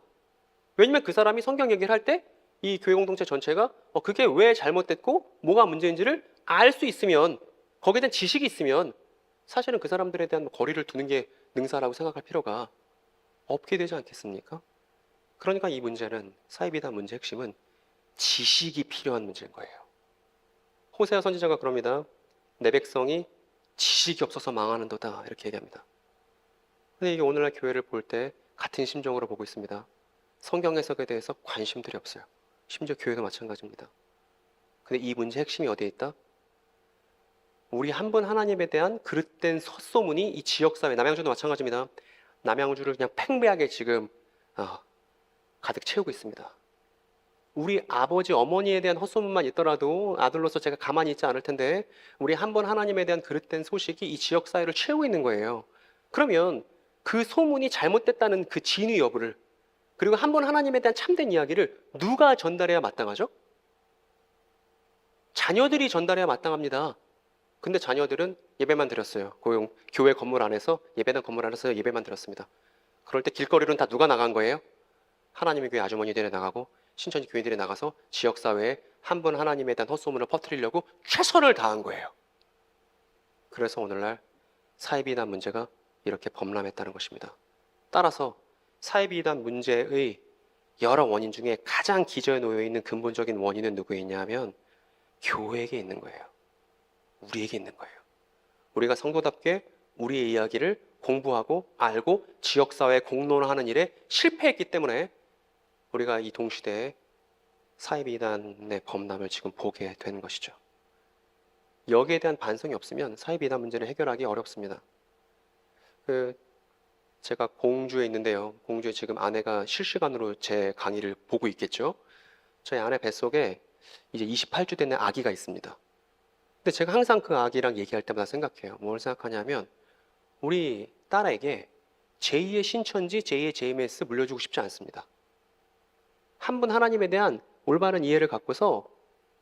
왜냐면 그 사람이 성경 얘기를 할 때 이 교회 공동체 전체가 그게 왜 잘못됐고 뭐가 문제인지를 알 수 있으면, 거기에 대한 지식이 있으면 사실은 그 사람들에 대한 거리를 두는 게 능사라고 생각할 필요가 없게 되지 않겠습니까? 그러니까 이 문제는, 사이비단 문제의 핵심은 지식이 필요한 문제인 거예요. 호세아 선지자가 그럽니다. 내 백성이 지식이 없어서 망하는도다 이렇게 얘기합니다. 근데 이게 오늘날 교회를 볼 때 같은 심정으로 보고 있습니다. 성경 해석에 대해서 관심들이 없어요. 심지어 교회도 마찬가지입니다. 근데 이 문제의 핵심이 어디에 있다? 우리 한 분 하나님에 대한 그릇된 헛소문이 이 지역사회, 남양주도 마찬가지입니다. 남양주를 그냥 팽배하게 지금 가득 채우고 있습니다. 우리 아버지 어머니에 대한 헛소문만 있더라도 아들로서 제가 가만히 있지 않을 텐데, 우리 한 번 하나님에 대한 그릇된 소식이 이 지역사회를 채우고 있는 거예요. 그러면 그 소문이 잘못됐다는 그 진위 여부를, 그리고 한 번 하나님에 대한 참된 이야기를 누가 전달해야 마땅하죠? 자녀들이 전달해야 마땅합니다. 근데 자녀들은 예배만 드렸어요. 교회 건물 안에서, 예배당 건물 안에서 예배만 드렸습니다. 그럴 때 길거리로는 다 누가 나간 거예요? 하나님의 교회 아주머니들이 나가고 신천지 교인들이 나가서 지역사회에 한 분 하나님에 대한 헛소문을 퍼뜨리려고 최선을 다한 거예요. 그래서 오늘날 사이비단 문제가 이렇게 범람했다는 것입니다. 따라서 사이비단 문제의 여러 원인 중에 가장 기저에 놓여 있는 근본적인 원인은 누구에 있냐 하면 교회에게 있는 거예요. 우리에게 있는 거예요. 우리가 성도답게 우리의 이야기를 공부하고 알고 지역사회에 공론화하는 일에 실패했기 때문에 우리가 이 동시대에 사이비 이단의 범람을 지금 보게 된 것이죠. 여기에 대한 반성이 없으면 사이비 이단 문제를 해결하기 어렵습니다. 제가 공주에 있는데요. 공주에 지금 아내가 실시간으로 제 강의를 보고 있겠죠. 저희 아내 뱃속에 이제 28주 된 아기가 있습니다. 근데 제가 항상 그 아기랑 얘기할 때마다 생각해요. 뭘 생각하냐면 우리 딸에게 제2의 신천지, 제2의 JMS 물려주고 싶지 않습니다. 한 분 하나님에 대한 올바른 이해를 갖고서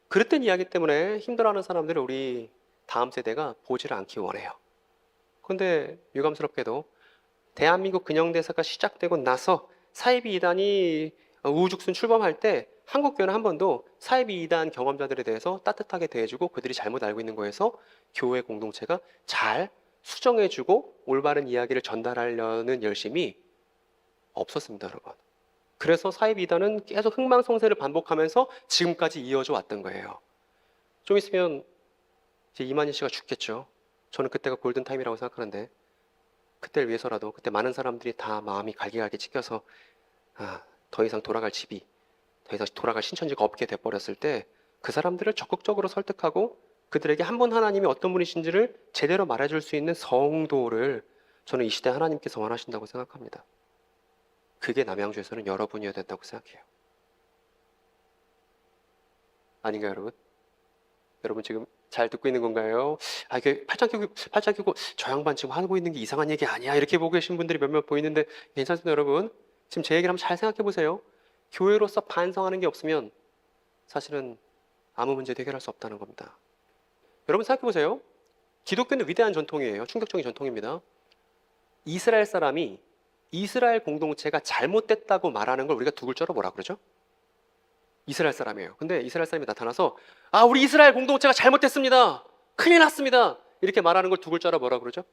그릇된 이야기 때문에 힘들어하는 사람들을 우리 다음 세대가 보지를 않기 원해요. 그런데 유감스럽게도 대한민국 근영대사가 시작되고 나서 사이비 이단이 우후죽순 출범할 때 한국교회는 한 번도 사이비 이단 경험자들에 대해서 따뜻하게 대해주고 그들이 잘못 알고 있는 거에서 교회 공동체가 잘 수정해주고 올바른 이야기를 전달하려는 열심이 없었습니다, 여러분. 그래서 사이비 이단은 계속 흥망성쇠를 반복하면서 지금까지 이어져 왔던 거예요. 좀 있으면 이제 이만희 씨가 죽겠죠. 저는 그때가 골든타임이라고 생각하는데 그때를 위해서라도 그때 많은 사람들이 다 마음이 갈기갈기 찢겨서 더 이상 돌아갈 집이 더 이상 돌아갈 신천지가 없게 돼버렸을 때 그 사람들을 적극적으로 설득하고 그들에게 한 분 하나님이 어떤 분이신지를 제대로 말해줄 수 있는 성도를 저는 이 시대 하나님께서 원하신다고 생각합니다. 그게 남양주에서는 여러분이어야 된다고 생각해요. 아닌가요, 여러분? 여러분 지금 잘 듣고 있는 건가요? 이게 팔짱 끼고 저 양반 지금 하고 있는 게 이상한 얘기 아니야 이렇게 보고 계신 분들이 몇몇 보이는데 괜찮습니다, 여러분. 지금 제 얘기를 한번 잘 생각해 보세요. 교회로서 반성하는 게 없으면 사실은 아무 문제도 해결할 수 없다는 겁니다. 여러분 생각해 보세요. 기독교는 위대한 전통이에요. 충격적인 전통입니다. 이스라엘 사람이 이스라엘 공동체가 잘못됐다고 말하는 걸 우리가 두 글자로 뭐라 그러죠? 이스라엘 사람이에요. 근데 이스라엘 사람이 나타나서 우리 이스라엘 공동체가 잘못됐습니다. 큰일 났습니다. 이렇게 말하는 걸 두 글자로 뭐라 그러죠?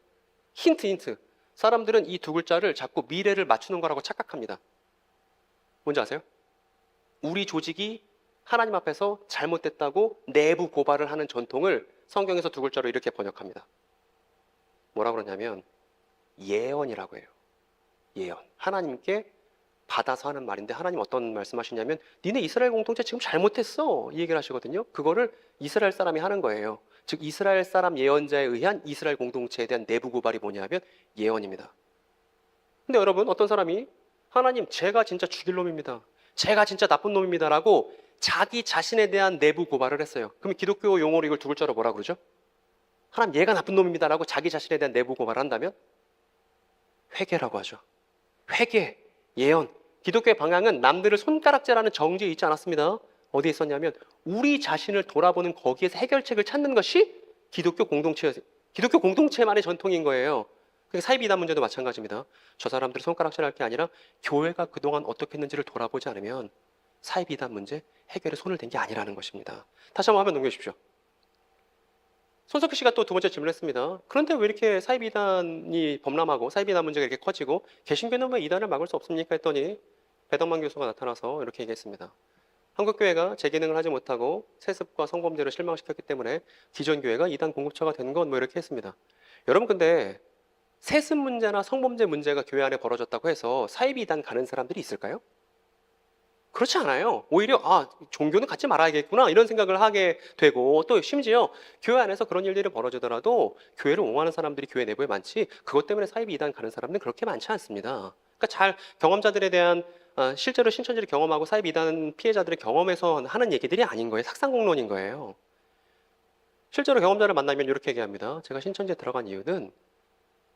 힌트. 사람들은 이 두 글자를 자꾸 미래를 맞추는 거라고 착각합니다. 뭔지 아세요? 우리 조직이 하나님 앞에서 잘못됐다고 내부 고발을 하는 전통을 성경에서 두 글자로 이렇게 번역합니다. 뭐라 그러냐면 예언이라고 해요. 예언. 하나님께 받아서 하는 말인데 하나님 어떤 말씀하시냐면 니네 이스라엘 공동체 지금 잘못했어 이 얘기를 하시거든요. 그거를 이스라엘 사람이 하는 거예요. 즉 이스라엘 사람 예언자에 의한 이스라엘 공동체에 대한 내부 고발이 뭐냐면 예언입니다. 근데 여러분 어떤 사람이 하나님 제가 진짜 죽일 놈입니다. 제가 진짜 나쁜 놈입니다 라고 자기 자신에 대한 내부 고발을 했어요. 그럼 기독교 용어로 이걸 두 글자로 뭐라 그러죠? 하나님 얘가 나쁜 놈입니다 라고 자기 자신에 대한 내부 고발을 한다면 회개라고 하죠. 회개, 예언. 기독교의 방향은 남들을 손가락질하는 정지에 있지 않았습니다. 어디에 있었냐면 우리 자신을 돌아보는 거기에서 해결책을 찾는 것이 기독교 공동체만의 전통인 거예요. 사이비 이단 문제도 마찬가지입니다. 저 사람들을 손가락질할 게 아니라 교회가 그동안 어떻게 했는지를 돌아보지 않으면 사이비 이단 문제 해결에 손을 댄 게 아니라는 것입니다. 다시 한번 화면 넘겨주십시오. 손석희 씨가 또 두 번째 질문을 했습니다. 그런데 왜 이렇게 사이비 이단이 범람하고 사이비 이단 문제가 이렇게 커지고 개신교는 왜 이단을 막을 수 없습니까? 했더니 배덕만 교수가 나타나서 이렇게 얘기했습니다. 한국교회가 재기능을 하지 못하고 세습과 성범죄를 실망시켰기 때문에 기존 교회가 이단 공급처가 된 건 뭐 이렇게 했습니다. 여러분 근데 세습 문제나 성범죄 문제가 교회 안에 벌어졌다고 해서 사이비 이단 가는 사람들이 있을까요? 그렇지 않아요. 오히려 종교는 갖지 말아야겠구나 이런 생각을 하게 되고 또 심지어 교회 안에서 그런 일들이 벌어지더라도 교회를 옹호하는 사람들이 교회 내부에 많지 그것 때문에 사이비 이단 가는 사람들은 그렇게 많지 않습니다. 그러니까 경험자들에 대한 실제로 신천지를 경험하고 사이비 이단 피해자들의 경험에서 하는 얘기들이 아닌 거예요. 삭상공론인 거예요. 실제로 경험자를 만나면 이렇게 얘기합니다. 제가 신천지에 들어간 이유는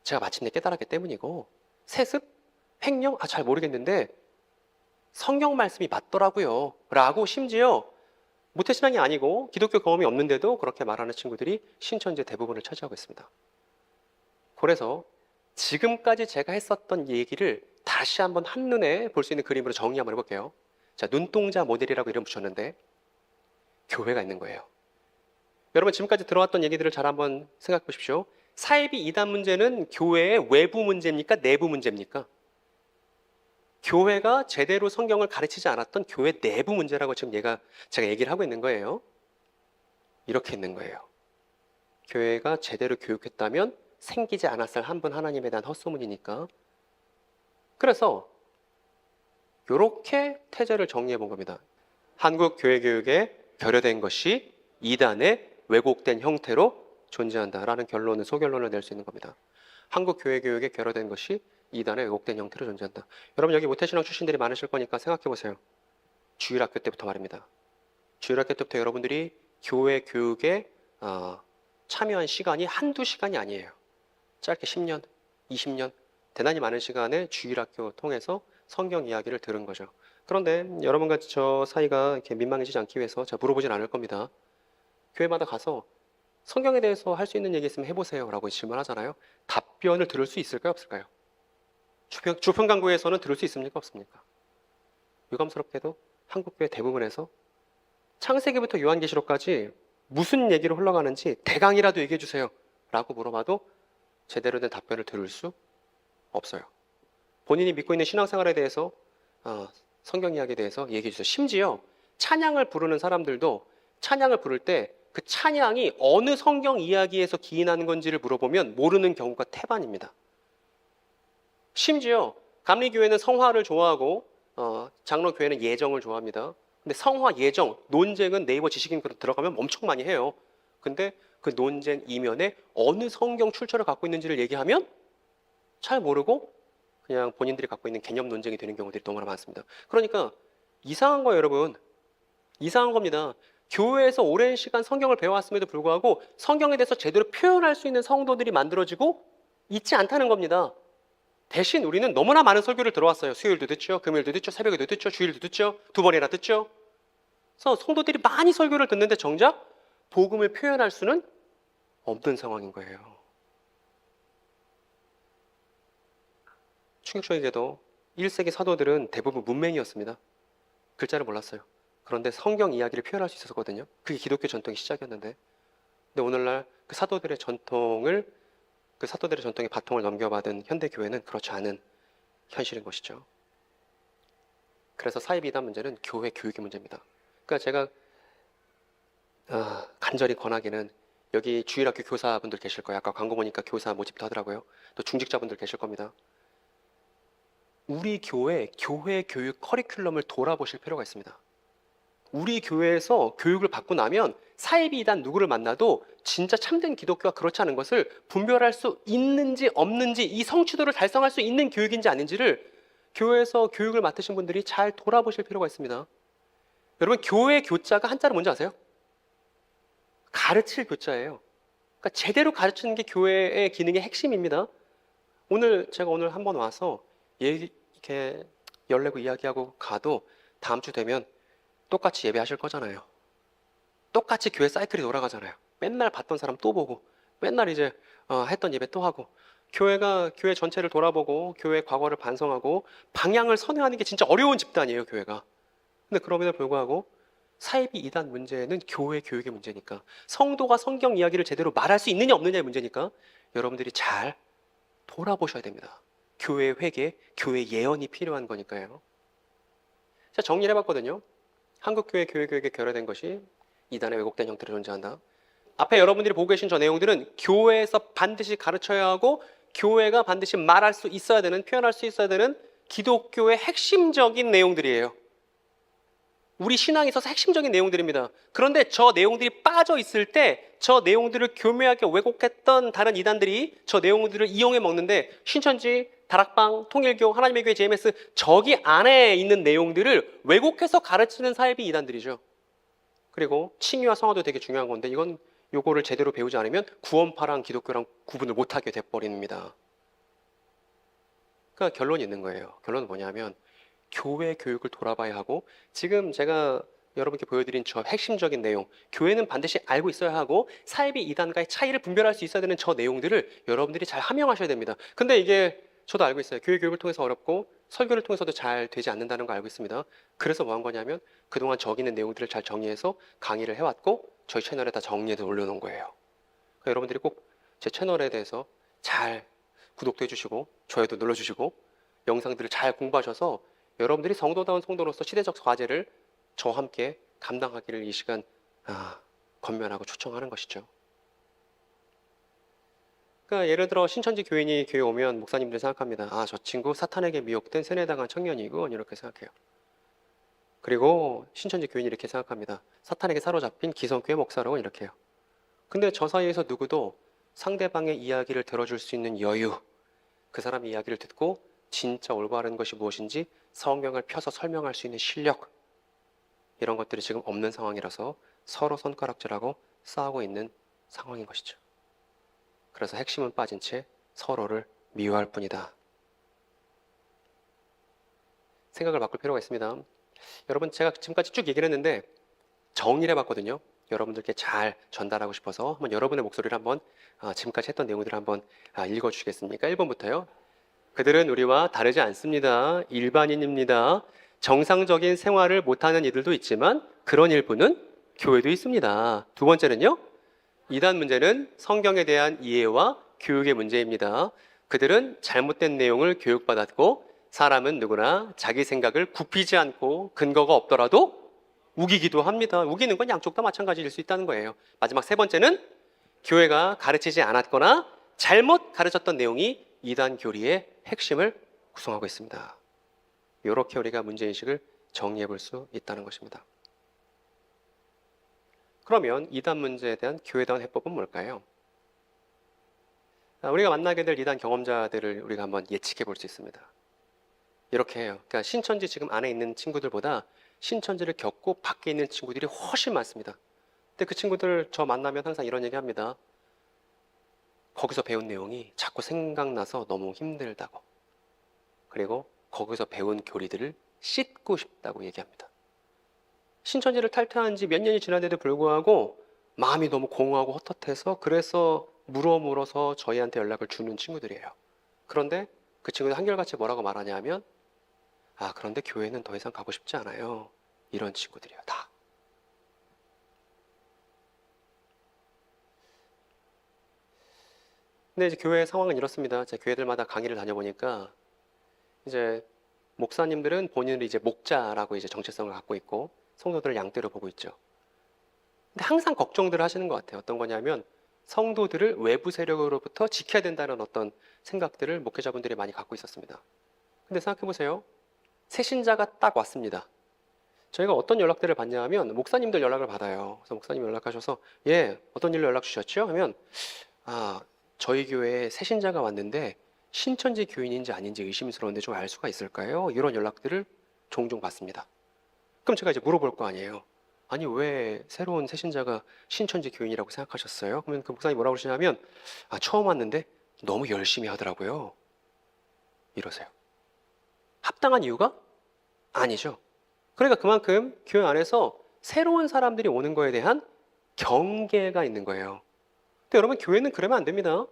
제가 마침내 깨달았기 때문이고 세습? 횡령? 잘 모르겠는데 성경 말씀이 맞더라고요 라고 심지어 모태신앙이 아니고 기독교 경험이 없는데도 그렇게 말하는 친구들이 신천지의 대부분을 차지하고 있습니다. 그래서 지금까지 제가 했었던 얘기를 다시 한번 한눈에 볼 수 있는 그림으로 정리 한번 해볼게요. 자, 눈동자 모델이라고 이름 붙였는데 교회가 있는 거예요. 여러분 지금까지 들어왔던 얘기들을 잘 한번 생각해 보십시오. 사이비 이단 문제는 교회의 외부 문제입니까? 내부 문제입니까? 교회가 제대로 성경을 가르치지 않았던 교회 내부 문제라고 지금 제가 얘기를 하고 있는 거예요. 이렇게 있는 거예요. 교회가 제대로 교육했다면 생기지 않았을 한 분 하나님에 대한 헛소문이니까. 그래서 이렇게 태제를 정리해 본 겁니다. 한국 교회 교육에 결여된 것이 이단의 왜곡된 형태로 존재한다라는 소결론을 낼 수 있는 겁니다. 한국 교회 교육에 결여된 것이 이단의 왜곡된 형태로 존재한다. 여러분 여기 모태신앙 출신들이 많으실 거니까 생각해 보세요. 주일학교 때부터 말입니다. 주일학교 때부터 여러분들이 교회 교육에 참여한 시간이 한두 시간이 아니에요. 짧게 10년, 20년, 대단히 많은 시간에 주일학교 통해서 성경 이야기를 들은 거죠. 그런데 여러분과 저 사이가 이렇게 민망해지지 않기 위해서 제가 물어보진 않을 겁니다. 교회마다 가서 성경에 대해서 할 수 있는 얘기 있으면 해보세요 라고 질문하잖아요. 답변을 들을 수 있을까요? 없을까요? 주평강구에서는 들을 수 있습니까? 없습니까? 유감스럽게도 한국교회 대부분에서 창세기부터 요한계시록까지 무슨 얘기로 흘러가는지 대강이라도 얘기해 주세요 라고 물어봐도 제대로 된 답변을 들을 수 없어요. 본인이 믿고 있는 신앙생활에 대해서 성경 이야기에 대해서 얘기해 주세요. 심지어 찬양을 부르는 사람들도 찬양을 부를 때 그 찬양이 어느 성경 이야기에서 기인하는 건지를 물어보면 모르는 경우가 태반입니다. 심지어 감리교회는 성화를 좋아하고 장로교회는 예정을 좋아합니다. 근데 성화, 예정, 논쟁은 네이버 지식인 들어가면 엄청 많이 해요. 근데 그 논쟁 이면에 어느 성경 출처를 갖고 있는지를 얘기하면 잘 모르고 그냥 본인들이 갖고 있는 개념 논쟁이 되는 경우들이 너무나 많습니다. 그러니까 이상한 거예요, 여러분. 이상한 겁니다. 교회에서 오랜 시간 성경을 배워왔음에도 불구하고 성경에 대해서 제대로 표현할 수 있는 성도들이 만들어지고 있지 않다는 겁니다. 대신 우리는 너무나 많은 설교를 들어왔어요. 수요일도 듣죠, 금요일도 듣죠, 새벽에도 듣죠, 주일도 듣죠, 2번이나 듣죠. 그래서 성도들이 많이 설교를 듣는데 정작 복음을 표현할 수는 없는 상황인 거예요. 충격적이게도 1세기 사도들은 대부분 문맹이었습니다. 글자를 몰랐어요. 그런데 성경 이야기를 표현할 수 있었거든요. 그게 기독교 전통의 시작이었는데, 근데 오늘날 그 사도들의 전통에 바통을 넘겨받은 현대 교회는 그렇지 않은 현실인 것이죠. 그래서 사이비단 문제는 교회 교육의 문제입니다. 그러니까 제가 간절히 권하기는, 여기 주일학교 교사분들 계실 거예요. 아까 광고 보니까 교사 모집도 하더라고요. 또 중직자분들 계실 겁니다. 우리 교회 교육 커리큘럼을 돌아보실 필요가 있습니다. 우리 교회에서 교육을 받고 나면 사이비 이단 누구를 만나도 진짜 참된 기독교가 그렇지 않은 것을 분별할 수 있는지 없는지, 이 성취도를 달성할 수 있는 교육인지 아닌지를 교회에서 교육을 맡으신 분들이 잘 돌아보실 필요가 있습니다. 여러분, 교회 교자가 한자로 뭔지 아세요? 가르칠 교자예요. 그러니까 제대로 가르치는 게 교회의 기능의 핵심입니다. 제가 오늘 한번 와서 이렇게 열내고 이야기하고 가도 다음 주 되면 똑같이 예배하실 거잖아요. 똑같이 교회 사이클이 돌아가잖아요. 맨날 봤던 사람 또 보고, 맨날 이제 했던 예배 또 하고, 교회 전체를 돌아보고 교회 과거를 반성하고 방향을 선회하는 게 진짜 어려운 집단이에요, 교회가. 근데 그럼에도 불구하고 사이비 이단 문제는 교회 교육의 문제니까, 성도가 성경 이야기를 제대로 말할 수 있느냐 없느냐의 문제니까 여러분들이 잘 돌아보셔야 됩니다. 교회 회개, 교회 예언이 필요한 거니까요. 제가 정리를 해봤거든요. 한국교회 교회교육에 결여된 것이 이단의 왜곡된 형태로 존재한다. 앞에 여러분들이 보고 계신 저 내용들은 교회에서 반드시 가르쳐야 하고 교회가 반드시 말할 수 있어야 되는, 표현할 수 있어야 되는 기독교의 핵심적인 내용들이에요. 우리 신앙에 있어서 핵심적인 내용들입니다. 그런데 저 내용들이 빠져 있을 때 저 내용들을 교묘하게 왜곡했던 다른 이단들이 저 내용들을 이용해 먹는데, 신천지, 다락방, 통일교, 하나님의 교회, JMS, 저기 안에 있는 내용들을 왜곡해서 가르치는 사이비 이단들이죠. 그리고 칭의와 성화도 되게 중요한 건데, 요거를 제대로 배우지 않으면 구원파랑 기독교랑 구분을 못하게 돼버립니다. 그러니까 결론이 있는 거예요. 결론은 뭐냐면 교회 교육을 돌아봐야 하고, 지금 제가 여러분께 보여드린 저 핵심적인 내용, 교회는 반드시 알고 있어야 하고 사이비 이단과의 차이를 분별할 수 있어야 되는 저 내용들을 여러분들이 잘 함양하셔야 됩니다. 근데 이게 저도 알고 있어요. 교회 교육을 통해서 어렵고 설교를 통해서도 잘 되지 않는다는 걸 알고 있습니다. 그래서 뭐 한 거냐면 그동안 적이 있는 내용들을 잘 정리해서 강의를 해왔고 저희 채널에 다 정리해서 올려놓은 거예요. 그러니까 여러분들이 꼭 제 채널에 대해서 잘 구독도 해주시고 좋아요도 눌러주시고 영상들을 잘 공부하셔서 여러분들이 성도다운 성도로서 시대적 과제를 저와 함께 감당하기를 이 시간 권면하고 초청하는 것이죠. 그러니까 예를 들어 신천지 교인이 교회 오면 목사님들이 생각합니다. 저 친구 사탄에게 미혹된 세뇌당한 청년이고, 이렇게 생각해요. 그리고 신천지 교인이 이렇게 생각합니다. 사탄에게 사로잡힌 기성교회 목사라고 이렇게 해요. 근데 저 사이에서 누구도 상대방의 이야기를 들어줄 수 있는 여유, 그 사람의 이야기를 듣고 진짜 올바른 것이 무엇인지 성경을 펴서 설명할 수 있는 실력, 이런 것들이 지금 없는 상황이라서 서로 손가락질하고 싸우고 있는 상황인 것이죠. 그래서 핵심은 빠진 채 서로를 미워할 뿐이다. 생각을 바꿀 필요가 있습니다. 여러분, 제가 지금까지 쭉 얘기를 했는데 정리를 해봤거든요. 여러분들께 잘 전달하고 싶어서 한번 여러분의 목소리를 한번 지금까지 했던 내용들을 한번 읽어주시겠습니까? 1번부터요. 그들은 우리와 다르지 않습니다. 일반인입니다. 정상적인 생활을 못하는 이들도 있지만 그런 일부는 교회도 있습니다. 두 번째는요. 이단 문제는 성경에 대한 이해와 교육의 문제입니다. 그들은 잘못된 내용을 교육받았고 사람은 누구나 자기 생각을 굽히지 않고 근거가 없더라도 우기기도 합니다. 우기는 건 양쪽 다 마찬가지일 수 있다는 거예요. 마지막 세 번째는 교회가 가르치지 않았거나 잘못 가르쳤던 내용이 이단 교리의 핵심을 구성하고 있습니다. 이렇게 우리가 문제인식을 정리해 볼 수 있다는 것입니다. 그러면 이단 문제에 대한 교회다운 해법은 뭘까요? 우리가 만나게 될 이단 경험자들을 우리가 한번 예측해 볼 수 있습니다. 이렇게 해요. 그러니까 신천지 지금 안에 있는 친구들보다 신천지를 겪고 밖에 있는 친구들이 훨씬 많습니다. 근데 그 친구들 저 만나면 항상 이런 얘기 합니다. 거기서 배운 내용이 자꾸 생각나서 너무 힘들다고. 그리고 거기서 배운 교리들을 씻고 싶다고 얘기합니다. 신천지를 탈퇴한 지 몇 년이 지났는데도 불구하고 마음이 너무 공허하고 헛헛해서 그래서 물어서 저희한테 연락을 주는 친구들이에요. 그런데 그 친구들 한결같이 뭐라고 말하냐면 그런데 교회는 더 이상 가고 싶지 않아요. 이런 친구들이에요. 다. 근데 이제 교회 상황은 이렇습니다. 제 교회들마다 강의를 다녀보니까 이제 목사님들은 본인을 이제 목자라고 이제 정체성을 갖고 있고 성도들을 양떼로 보고 있죠. 근데 항상 걱정들을 하시는 것 같아요. 어떤 거냐면 성도들을 외부 세력으로부터 지켜야 된다는 어떤 생각들을 목회자분들이 많이 갖고 있었습니다. 근데 생각해 보세요. 새 신자가 딱 왔습니다. 저희가 어떤 연락들을 받냐 하면 목사님들 연락을 받아요. 그래서 목사님 연락하셔서 어떤 일로 연락 주셨죠? 하면 저희 교회에 새 신자가 왔는데 신천지 교인인지 아닌지 의심스러운데 좀 알 수가 있을까요? 이런 연락들을 종종 받습니다. 그럼 제가 이제 물어볼 거 아니에요. 아니 왜 새로운 새 신자가 신천지 교인이라고 생각하셨어요? 그러면 그 목사님 뭐라고 그러시냐면 처음 왔는데 너무 열심히 하더라고요. 이러세요. 합당한 이유가? 아니죠. 그러니까 그만큼 교회 안에서 새로운 사람들이 오는 거에 대한 경계가 있는 거예요. 근데 여러분 교회는 그러면 안 됩니다.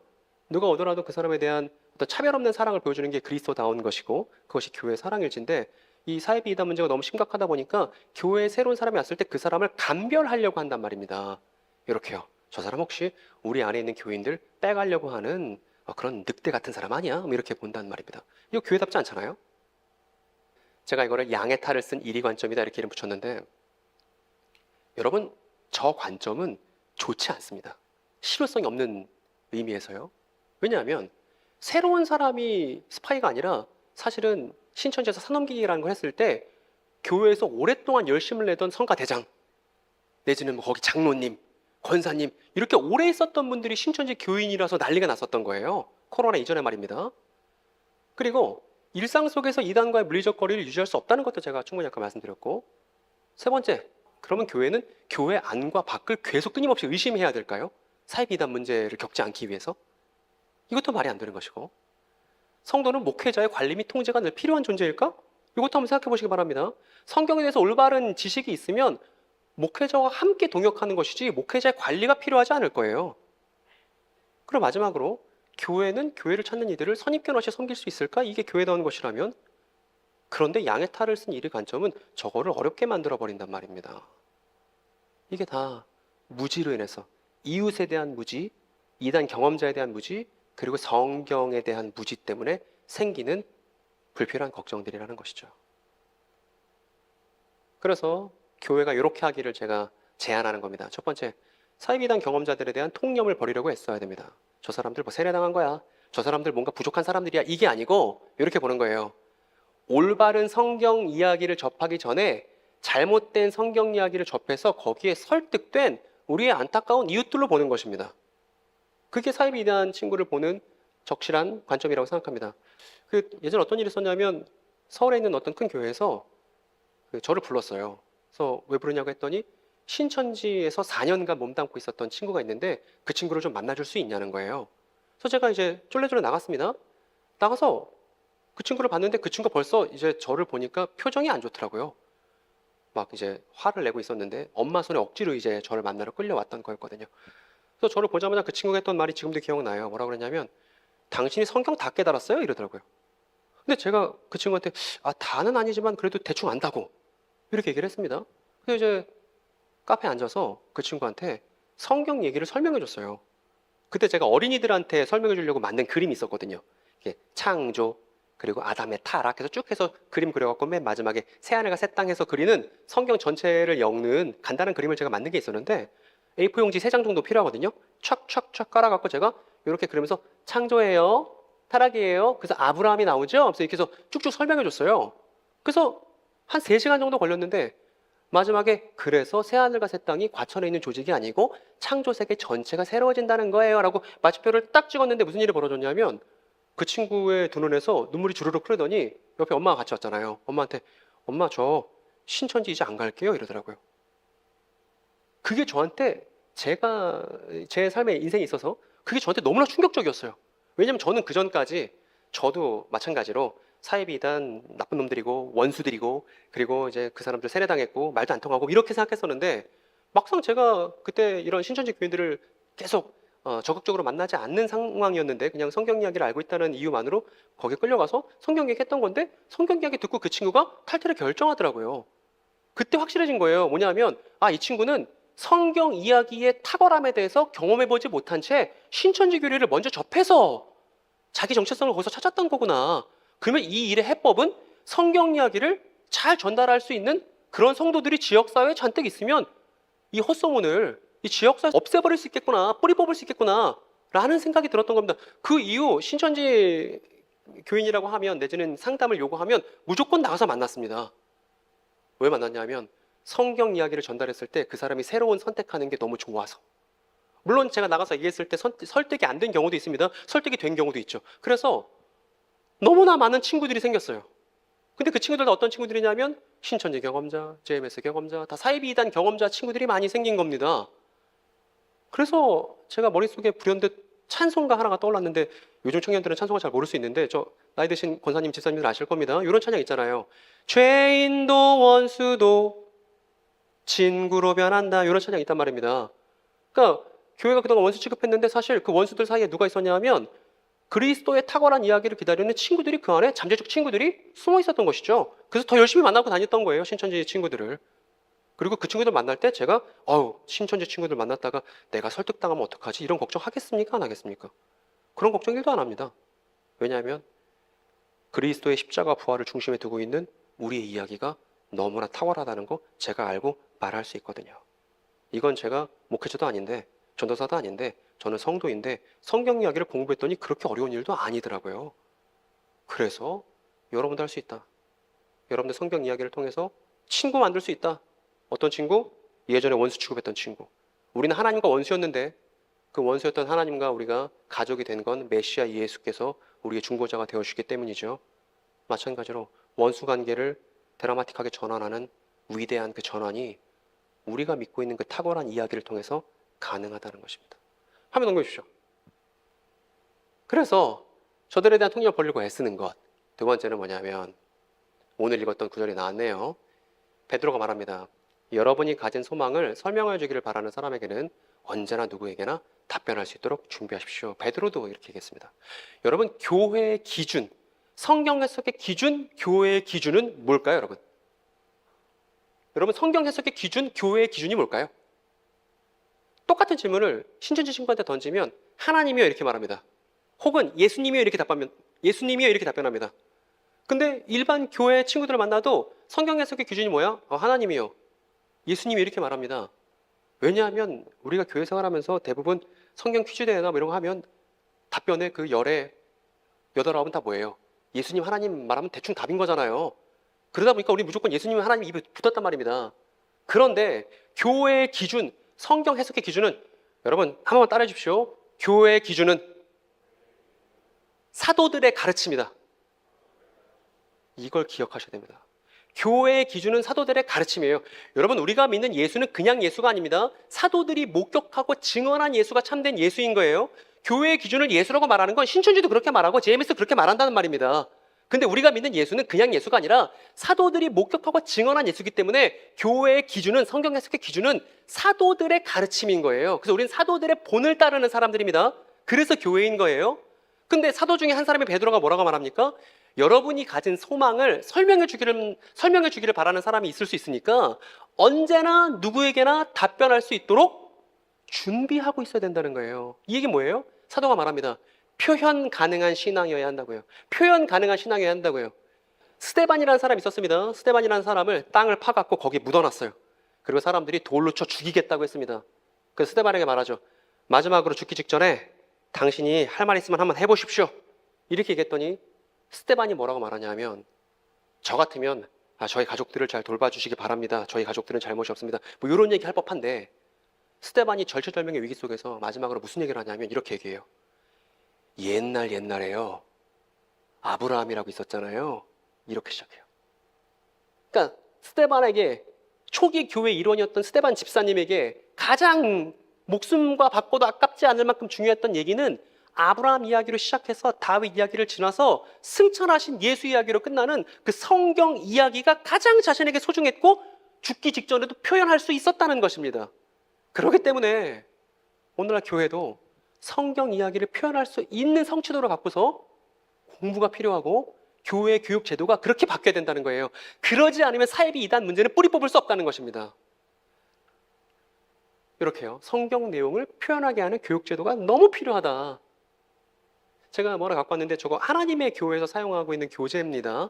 누가 오더라도 그 사람에 대한 어떤 차별 없는 사랑을 보여주는 게 그리스도다운 것이고 그것이 교회의 사랑일진데 이 사이비 이단 문제가 너무 심각하다 보니까 교회에 새로운 사람이 왔을 때 그 사람을 감별하려고 한단 말입니다. 이렇게요. 저 사람 혹시 우리 안에 있는 교인들 빼가려고 하는 그런 늑대 같은 사람 아니야? 이렇게 본다는 말입니다. 이거 교회답지 않잖아요? 제가 이거를 양의 탈을 쓴 이리 관점이다 이렇게 이름 붙였는데 여러분 저 관점은 좋지 않습니다. 실효성이 없는 의미에서요. 왜냐하면 새로운 사람이 스파이가 아니라 사실은 신천지에서 산넘기기라는 걸 했을 때 교회에서 오랫동안 열심을 내던 성가대장 내지는 뭐 거기 장로님, 권사님 이렇게 오래 있었던 분들이 신천지 교인이라서 난리가 났었던 거예요. 코로나 이전에 말입니다. 그리고 일상 속에서 이단과의 물리적 거리를 유지할 수 없다는 것도 제가 충분히 아까 말씀드렸고 세 번째, 그러면 교회는 교회 안과 밖을 계속 끊임없이 의심해야 될까요? 사이비 이단 문제를 겪지 않기 위해서? 이것도 말이 안 되는 것이고 성도는 목회자의 관리 및 통제가 늘 필요한 존재일까? 이것도 한번 생각해 보시기 바랍니다. 성경에 대해서 올바른 지식이 있으면 목회자와 함께 동역하는 것이지 목회자의 관리가 필요하지 않을 거예요. 그리고 마지막으로 교회는 교회를 찾는 이들을 선입견 없이 섬길 수 있을까? 이게 교회다운 것이라면 그런데 양의 탈을 쓴 이의 관점은 저거를 어렵게 만들어 버린단 말입니다. 이게 다 무지로 인해서 이웃에 대한 무지, 이단 경험자에 대한 무지, 그리고 성경에 대한 무지 때문에 생기는 불필요한 걱정들이라는 것이죠. 그래서 교회가 이렇게 하기를 제가 제안하는 겁니다. 첫 번째, 사이비단 경험자들에 대한 통념을 버리려고 애써야 됩니다. 저 사람들 뭐 세례당한 거야. 저 사람들 뭔가 부족한 사람들이야. 이게 아니고 이렇게 보는 거예요. 올바른 성경 이야기를 접하기 전에 잘못된 성경 이야기를 접해서 거기에 설득된 우리의 안타까운 이웃들로 보는 것입니다. 그게 사이비 이단 친구를 보는 적실한 관점이라고 생각합니다. 예전에 어떤 일이 있었냐면 서울에 있는 어떤 큰 교회에서 저를 불렀어요. 그래서 왜 부르냐고 했더니 신천지에서 4년간 몸담고 있었던 친구가 있는데 그 친구를 좀 만나줄 수 있냐는 거예요. 그래서 제가 이제 쫄래쫄래 나갔습니다. 나가서 그 친구를 봤는데 그 친구가 벌써 이제 저를 보니까 표정이 안 좋더라고요. 막 이제 화를 내고 있었는데 엄마 손에 억지로 이제 저를 만나러 끌려왔던 거였거든요. 그래서 저를 보자마자 그 친구가 했던 말이 지금도 기억나요. 뭐라고 그랬냐면 당신이 성경 다 깨달았어요? 이러더라고요. 근데 제가 그 친구한테 다는 아니지만 그래도 대충 안다고 이렇게 얘기를 했습니다. 그래서 이제 카페에 앉아서 그 친구한테 성경 얘기를 설명해 줬어요. 그때 제가 어린이들한테 설명해 주려고 만든 그림이 있었거든요. 이게 창조, 그리고 아담의 타락 해서 쭉 해서 그림 그려갖고 맨 마지막에 새하늘과 새 땅에서 그리는 성경 전체를 엮는 간단한 그림을 제가 만든 게 있었는데 A4 용지 3장 정도 필요하거든요. 촥촥촥 깔아갖고 제가 이렇게 그리면서 창조예요, 타락이에요. 그래서 아브라함이 나오죠. 그래서 이렇게 해서 쭉쭉 설명해 줬어요. 그래서 한 3시간 정도 걸렸는데 마지막에 그래서 새하늘과 새 땅이 과천에 있는 조직이 아니고 창조 세계 전체가 새로워진다는 거예요 라고 마침표를 딱 찍었는데 무슨 일이 벌어졌냐면 그 친구의 두 눈에서 눈물이 주르륵 흐르더니 옆에 엄마가 같이 왔잖아요. 엄마한테 엄마 저 신천지 이제 안 갈게요 이러더라고요. 그게 저한테 제가 제 삶의 인생에 있어서 그게 저한테 너무나 충격적이었어요. 왜냐면 저는 그 전까지 저도 마찬가지로 사이비단 나쁜 놈들이고 원수들이고 그리고 이제 그 사람들 세뇌당했고 말도 안 통하고 이렇게 생각했었는데 막상 제가 그때 이런 신천지 교인들을 계속 적극적으로 만나지 않는 상황이었는데 그냥 성경 이야기를 알고 있다는 이유만으로 거기에 끌려가서 성경 이야기 했던 건데 성경 이야기 듣고 그 친구가 탈퇴를 결정하더라고요. 그때 확실해진 거예요. 뭐냐면 이 친구는 성경 이야기의 탁월함에 대해서 경험해보지 못한 채 신천지 교리를 먼저 접해서 자기 정체성을 거기서 찾았던 거구나. 그러면 이 일의 해법은 성경 이야기를 잘 전달할 수 있는 그런 성도들이 지역사회에 잔뜩 있으면 이 헛소문을 이 지역사회에서 없애버릴 수 있겠구나, 뿌리 뽑을 수 있겠구나 라는 생각이 들었던 겁니다. 그 이후 신천지 교인이라고 하면 내지는 상담을 요구하면 무조건 나가서 만났습니다. 왜 만났냐면 성경 이야기를 전달했을 때 그 사람이 새로운 선택하는 게 너무 좋아서. 물론 제가 나가서 얘기했을 때 설득이 안 된 경우도 있습니다. 설득이 된 경우도 있죠. 그래서 너무나 많은 친구들이 생겼어요. 근데 그 친구들도 어떤 친구들이냐면 신천지 경험자, JMS 경험자, 다 사이비 이단 경험자 친구들이 많이 생긴 겁니다. 그래서 제가 머릿속에 불현듯 찬송가 하나가 떠올랐는데 요즘 청년들은 찬송가 잘 모를 수 있는데 저 나이 드신 권사님, 집사님들 아실 겁니다. 이런 찬양 있잖아요. 죄인도 원수도 친구로 변한다. 이런 찬양이 있단 말입니다. 그러니까 교회가 그동안 원수 취급했는데 사실 그 원수들 사이에 누가 있었냐면 그리스도의 탁월한 이야기를 기다리는 친구들이 그 안에 잠재적 친구들이 숨어 있었던 것이죠. 그래서 더 열심히 만나고 다녔던 거예요. 신천지 친구들을. 그리고 그 친구들 만날 때 제가 신천지 친구들 만났다가 내가 설득당하면 어떡하지? 이런 걱정 하겠습니까? 안 하겠습니까? 그런 걱정 1도 안 합니다. 왜냐하면 그리스도의 십자가 부활을 중심에 두고 있는 우리의 이야기가 너무나 탁월하다는 거 제가 알고 말할 수 있거든요. 이건 제가 목회자도 아닌데 전도사도 아닌데 저는 성도인데 성경 이야기를 공부했더니 그렇게 어려운 일도 아니더라고요. 그래서 여러분도 할 수 있다. 여러분들 성경 이야기를 통해서 친구 만들 수 있다. 어떤 친구? 예전에 원수 취급했던 친구. 우리는 하나님과 원수였는데 그 원수였던 하나님과 우리가 가족이 된 건 메시아 예수께서 우리의 중보자가 되어주시기 때문이죠. 마찬가지로 원수 관계를 드라마틱하게 전환하는 위대한 그 전환이 우리가 믿고 있는 그 탁월한 이야기를 통해서 가능하다는 것입니다. 화면 넘겨주시죠. 그래서 저들에 대한 통념을 벌리고 애쓰는 것. 두 번째는 뭐냐면 오늘 읽었던 구절이 나왔네요. 베드로가 말합니다. 여러분이 가진 소망을 설명해 주기를 바라는 사람에게는 언제나 누구에게나 답변할 수 있도록 준비하십시오. 베드로도 이렇게 얘기했습니다. 여러분, 교회의 기준, 성경 해석의 기준, 교회의 기준은 뭘까요, 여러분? 여러분, 성경 해석의 기준, 교회의 기준이 뭘까요? 똑같은 질문을 신천지 친구한테 던지면 하나님이요 이렇게 말합니다. 혹은 예수님이요 이렇게 답변합니다. 근데 일반 교회 친구들을 만나도 성경 해석의 기준이 뭐야? 하나님이요. 예수님이 이렇게 말합니다. 왜냐하면 우리가 교회 생활하면서 대부분 성경 퀴즈 대회나 뭐 이런 거 하면 답변의 그 열에 8, 9은 다 뭐예요? 예수님, 하나님 말하면 대충 답인 거잖아요. 그러다 보니까 우리 무조건 예수님, 하나님 입에 붙었단 말입니다. 그런데 교회의 기준, 성경 해석의 기준은 여러분 한 번만 따라해 주십시오. 교회의 기준은 사도들의 가르침이다. 이걸 기억하셔야 됩니다. 교회의 기준은 사도들의 가르침이에요. 여러분, 우리가 믿는 예수는 그냥 예수가 아닙니다. 사도들이 목격하고 증언한 예수가 참된 예수인 거예요. 교회의 기준을 예수라고 말하는 건 신천지도 그렇게 말하고 JMS도 그렇게 말한다는 말입니다. 근데 우리가 믿는 예수는 그냥 예수가 아니라 사도들이 목격하고 증언한 예수이기 때문에 교회의 기준은, 성경 해석의 기준은 사도들의 가르침인 거예요. 그래서 우리는 사도들의 본을 따르는 사람들입니다. 그래서 교회인 거예요. 근데 사도 중에 한 사람이 베드로가 뭐라고 말합니까? 여러분이 가진 소망을 설명해 주기를 바라는 사람이 있을 수 있으니까 언제나 누구에게나 답변할 수 있도록 준비하고 있어야 된다는 거예요. 이 얘기 뭐예요? 사도가 말합니다. 표현 가능한 신앙이어야 한다고요. 표현 가능한 신앙이어야 한다고요. 스데반이라는 사람이 있었습니다. 스데반이라는 사람을 땅을 파갖고 거기에 묻어놨어요. 그리고 사람들이 돌로 쳐 죽이겠다고 했습니다. 그래서 스데반에게 말하죠. 마지막으로 죽기 직전에 당신이 할 말 있으면 한번 해보십시오. 이렇게 얘기했더니 스데반이 뭐라고 말하냐면, 저 같으면 저희 가족들을 잘 돌봐주시기 바랍니다. 저희 가족들은 잘못이 없습니다. 뭐 이런 얘기 할 법한데, 스데반이 절체절명의 위기 속에서 마지막으로 무슨 얘기를 하냐면 이렇게 얘기해요. 옛날에요, 아브라함이라고 있었잖아요. 이렇게 시작해요. 그러니까 스데반에게, 초기 교회 일원이었던 스데반 집사님에게 가장 목숨과 바꿔도 아깝지 않을 만큼 중요했던 얘기는 아브라함 이야기로 시작해서 다윗 이야기를 지나서 승천하신 예수 이야기로 끝나는 그 성경 이야기가 가장 자신에게 소중했고 죽기 직전에도 표현할 수 있었다는 것입니다. 그렇기 때문에 오늘날 교회도 성경 이야기를 표현할 수 있는 성취도를 갖고서 공부가 필요하고 교회 교육 제도가 그렇게 바뀌어야 된다는 거예요. 그러지 않으면 사이비 이단 문제는 뿌리 뽑을 수 없다는 것입니다. 이렇게요. 성경 내용을 표현하게 하는 교육 제도가 너무 필요하다. 제가 뭐라 갖고 왔는데 저거 하나님의 교회에서 사용하고 있는 교재입니다.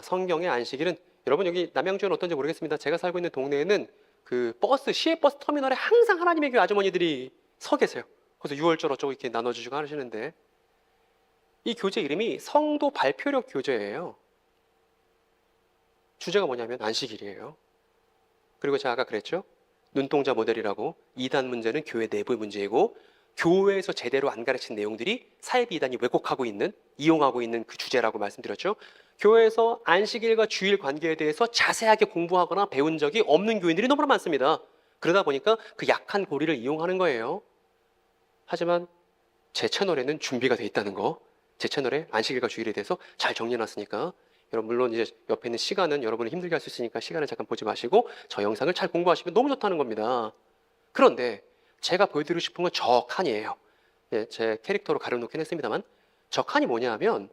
성경의 안식일은, 여러분 여기 남양주는 어떤지 모르겠습니다. 제가 살고 있는 동네에는 그 시외버스 터미널에 항상 하나님의 교회 아주머니들이 서 계세요. 그래서 6월절 어쩌고 이렇게 나눠주시고 하시는데, 이 교재 이름이 성도 발표력 교재예요. 주제가 뭐냐면 안식일이에요. 그리고 제가 아까 그랬죠? 눈동자 모델이라고, 이단 문제는 교회 내부 문제이고 교회에서 제대로 안 가르친 내용들이 사이비 이단이 왜곡하고 있는, 이용하고 있는 그 주제라고 말씀드렸죠. 교회에서 안식일과 주일 관계에 대해서 자세하게 공부하거나 배운 적이 없는 교인들이 너무나 많습니다. 그러다 보니까 그 약한 고리를 이용하는 거예요. 하지만 제 채널에는 준비가 돼 있다는 거, 제 채널에 안식일과 주일에 대해서 잘 정리해놨으니까, 여러분 물론 이제 옆에 있는 시간은 여러분이 힘들게 할 수 있으니까 시간을 잠깐 보지 마시고 저 영상을 잘 공부하시면 너무 좋다는 겁니다. 그런데 제가 보여드리고 싶은 건 저 칸이에요. 예, 제 캐릭터로 가려놓긴 했습니다만, 저 칸이 뭐냐면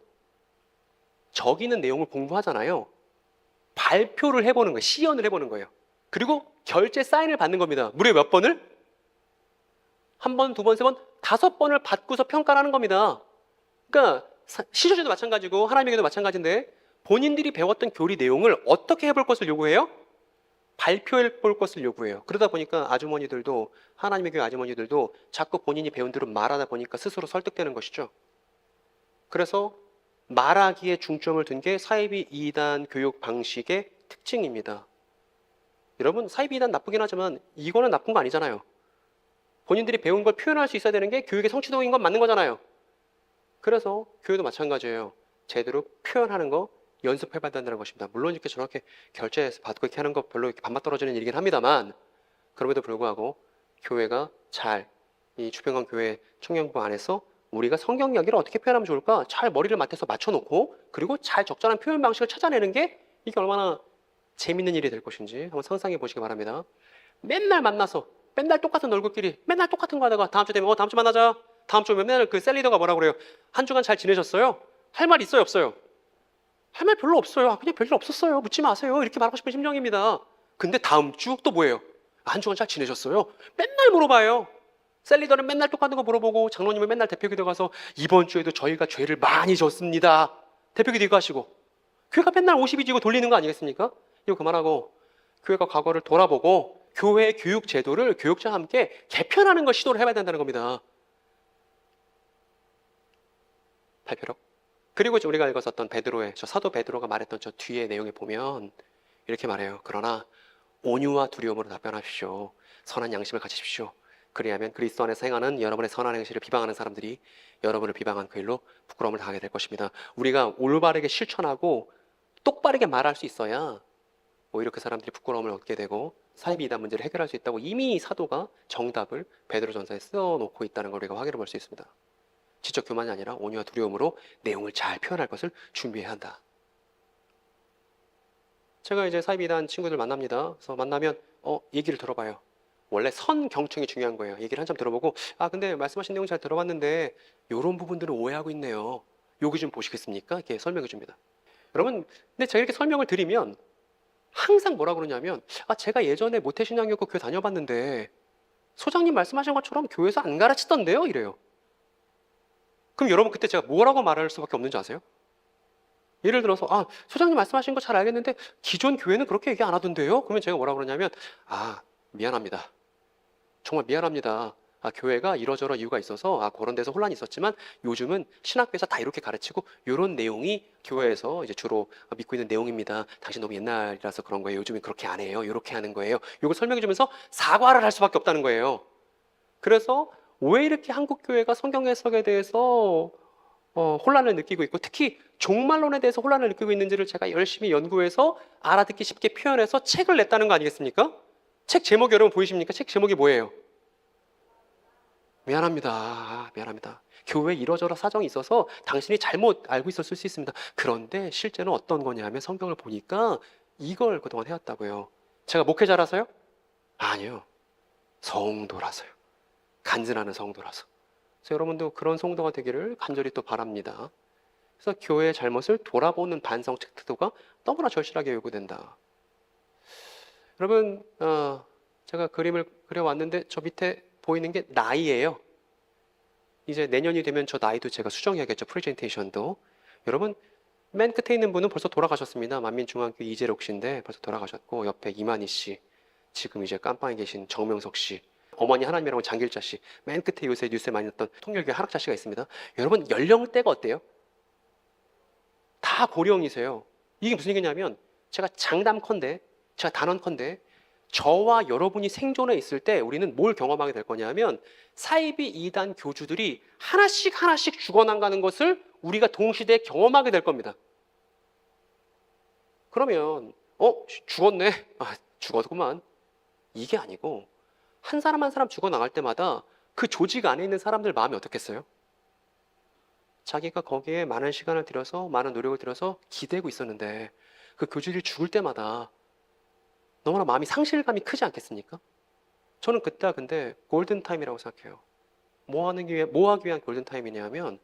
저기 있는 내용을 공부하잖아요. 발표를 해보는 거예요. 시연을 해보는 거예요. 그리고 결제 사인을 받는 겁니다. 무려 몇 번을? 한 번, 두 번, 세 번, 5번을 받고서 평가를 하는 겁니다. 그러니까 시조제도 마찬가지고 하나님에게도 마찬가지인데, 본인들이 배웠던 교리 내용을 어떻게 해볼 것을 요구해요? 발표해 볼 것을 요구해요. 그러다 보니까 아주머니들도, 하나님의 교회 아주머니들도 자꾸 본인이 배운 대로 말하다 보니까 스스로 설득되는 것이죠. 그래서 말하기에 중점을 둔 게 사이비 이단 교육 방식의 특징입니다. 여러분, 사이비 이단 나쁘긴 하지만 이거는 나쁜 거 아니잖아요. 본인들이 배운 걸 표현할 수 있어야 되는 게 교육의 성취도인 건 맞는 거잖아요. 그래서 교회도 마찬가지예요. 제대로 표현하는 거 연습해봐야 된다는 것입니다. 물론 이렇게 저렇게 결제해서 받고 이렇게 하는 거 별로 이렇게 반맛 떨어지는 일이긴 합니다만, 그럼에도 불구하고 교회가 잘, 이 주평강 교회 청년부 안에서 우리가 성경 이야기를 어떻게 표현하면 좋을까 잘 머리를 맡아서 맞춰놓고, 그리고 잘 적절한 표현 방식을 찾아내는 게 이게 얼마나 재밌는 일이 될 것인지 한번 상상해 보시기 바랍니다. 맨날 만나서 맨날 똑같은 얼굴끼리 맨날 똑같은 거 하다가 다음 주 되면 다음 주 만나자. 다음 주 맨날 그 셀리더가 뭐라고 그래요? 한 주간 잘 지내셨어요? 할 말 있어요, 없어요? 할 말 별로 없어요. 그냥 별일 없었어요. 묻지 마세요. 이렇게 말하고 싶은 심정입니다. 근데 다음 주 또 뭐예요? 한 주간 잘 지내셨어요? 맨날 물어봐요. 셀리더는 맨날 똑같은 거 물어보고, 장로님은 맨날 대표기도 가서 이번 주에도 저희가 죄를 많이 졌습니다. 대표기도 이거 하시고, 교회가 맨날 50이 지고 돌리는 거 아니겠습니까? 이거 그만하고 교회가 과거를 돌아보고 교회 교육 제도를 교육자와 함께 개편하는 걸 시도를 해봐야 된다는 겁니다. 발표력. 그리고 우리가 읽었었던 베드로의, 저 사도 베드로가 말했던 저 뒤에 내용에 보면 이렇게 말해요. 그러나 온유와 두려움으로 답변하십시오. 선한 양심을 가지십시오. 그리하면 그리스도 안에서 행하는 여러분의 선한 행실을 비방하는 사람들이 여러분을 비방한 그 일로 부끄러움을 당하게 될 것입니다. 우리가 올바르게 실천하고 똑바르게 말할 수 있어야 오히려 그 사람들이 부끄러움을 얻게 되고 사이비 이단 문제를 해결할 수 있다고 이미 사도가 정답을 베드로전서에 써놓고 있다는 걸 우리가 확인해 볼 수 있습니다. 지적 교만이 아니라 온유와 두려움으로 내용을 잘 표현할 것을 준비해야 한다. 제가 이제 사이비 이단 친구들 만납니다. 그래서 만나면 얘기를 들어봐요. 원래 선 경청이 중요한 거예요. 얘기를 한참 들어보고 근데 말씀하신 내용 잘 들어봤는데 이런 부분들을 오해하고 있네요. 여기 좀 보시겠습니까? 이렇게 설명해 줍니다. 여러분, 근데 제가 이렇게 설명을 드리면 항상 뭐라 그러냐면 제가 예전에 모태신앙이었고 교회 다녀봤는데 소장님 말씀하신 것처럼 교회에서 안 가르치던데요? 이래요. 그럼 여러분 그때 제가 뭐라고 말할 수밖에 없는지 아세요? 예를 들어서 소장님 말씀하신 거 잘 알겠는데 기존 교회는 그렇게 얘기 안 하던데요? 그러면 제가 뭐라 그러냐면 미안합니다. 정말 미안합니다. 교회가 이러저러 이유가 있어서 그런 데서 혼란이 있었지만 요즘은 신학교에서 다 이렇게 가르치고 이런 내용이 교회에서 이제 주로 믿고 있는 내용입니다. 당신 너무 옛날이라서 그런 거예요. 요즘은 그렇게 안 해요. 이렇게 하는 거예요. 이걸 설명해 주면서 사과를 할 수밖에 없다는 거예요. 그래서 왜 이렇게 한국 교회가 성경 해석에 대해서 혼란을 느끼고 있고 특히 종말론에 대해서 혼란을 느끼고 있는지를 제가 열심히 연구해서 알아듣기 쉽게 표현해서 책을 냈다는 거 아니겠습니까? 책 제목이 여러분 보이십니까? 책 제목이 뭐예요? 미안합니다. 미안합니다. 교회에 이러저러 사정이 있어서 당신이 잘못 알고 있었을 수 있습니다. 그런데 실제는 어떤 거냐 면 성경을 보니까 이걸 그동안 해왔다고요. 제가 목회자라서요? 아니요. 성도라서요. 간증하는 성도라서. 그래서 여러분도 그런 성도가 되기를 간절히 또 바랍니다. 그래서 교회의 잘못을 돌아보는 반성책 태도가 너무나 절실하게 요구된다. 여러분, 제가 그림을 그려왔는데 저 밑에 보이는 게 나이예요. 이제 내년이 되면 저 나이도 제가 수정해야겠죠. 프레젠테이션도. 여러분, 맨 끝에 있는 분은 벌써 돌아가셨습니다. 만민중앙교 이재록 씨인데 벌써 돌아가셨고 옆에 이만희 씨, 지금 이제 깜빵에 계신 정명석 씨, 어머니 하나님이라고 장길자 씨, 맨 끝에 요새 뉴스에 많이 났던 통일교회 한학자 씨가 있습니다. 여러분, 연령대가 어때요? 다 고령이세요. 이게 무슨 얘기냐면 제가 장담컨대, 제가 단언컨대 저와 여러분이 생존해 있을 때 우리는 뭘 경험하게 될 거냐면 사이비 이단 교주들이 하나씩 하나씩 죽어나가는 것을 우리가 동시대에 경험하게 될 겁니다. 그러면 죽었네. 죽었구만. 이게 아니고 한 사람 한 사람 죽어나갈 때마다 그 조직 안에 있는 사람들 마음이 어떻겠어요? 자기가 거기에 많은 시간을 들여서 많은 노력을 들여서 기대고 있었는데 그 교주들이 죽을 때마다 너무나 마음이 상실감이 크지 않겠습니까? 저는 그때가 근데 골든타임이라고 생각해요. 뭐 하기 위한 골든타임이냐면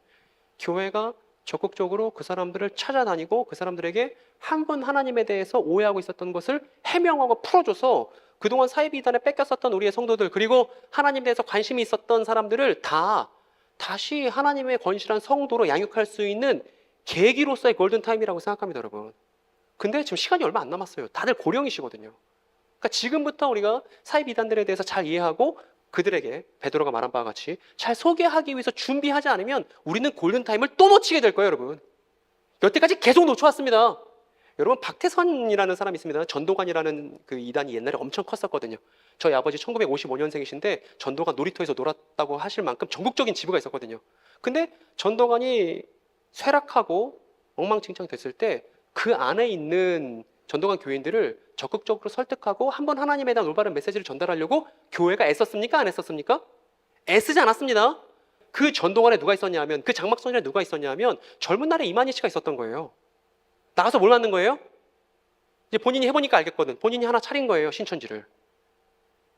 교회가 적극적으로 그 사람들을 찾아다니고 그 사람들에게 한 분 하나님에 대해서 오해하고 있었던 것을 해명하고 풀어줘서 그동안 사이비 이단에 뺏겼었던 우리의 성도들 그리고 하나님에 대해서 관심이 있었던 사람들을 다시 하나님의 건실한 성도로 양육할 수 있는 계기로서의 골든타임이라고 생각합니다, 여러분. 근데 지금 시간이 얼마 안 남았어요. 다들 고령이시거든요. 그러니까 지금부터 우리가 사이비 이단들에 대해서 잘 이해하고 그들에게 베드로가 말한 바와 같이 잘 소개하기 위해서 준비하지 않으면 우리는 골든타임을 또 놓치게 될 거예요, 여러분. 여태까지 계속 놓쳐왔습니다. 여러분, 박태선이라는 사람이 있습니다. 전도관이라는 그 이단이 옛날에 엄청 컸었거든요. 저희 아버지 1955년생이신데 전도관 놀이터에서 놀았다고 하실 만큼 전국적인 지부가 있었거든요. 근데 전도관이 쇠락하고 엉망진창이 됐을 때 그 안에 있는 전도관 교인들을 적극적으로 설득하고 한번 하나님에 대한 올바른 메시지를 전달하려고 교회가 애썼습니까? 안 애썼습니까? 애쓰지 않았습니다. 그 전도관에 누가 있었냐면 그 장막선에 누가 있었냐면 젊은 날에 이만희 씨가 있었던 거예요. 나가서 뭘 만든 거예요? 이제 본인이 해보니까 알겠거든. 본인이 하나 차린 거예요, 신천지를.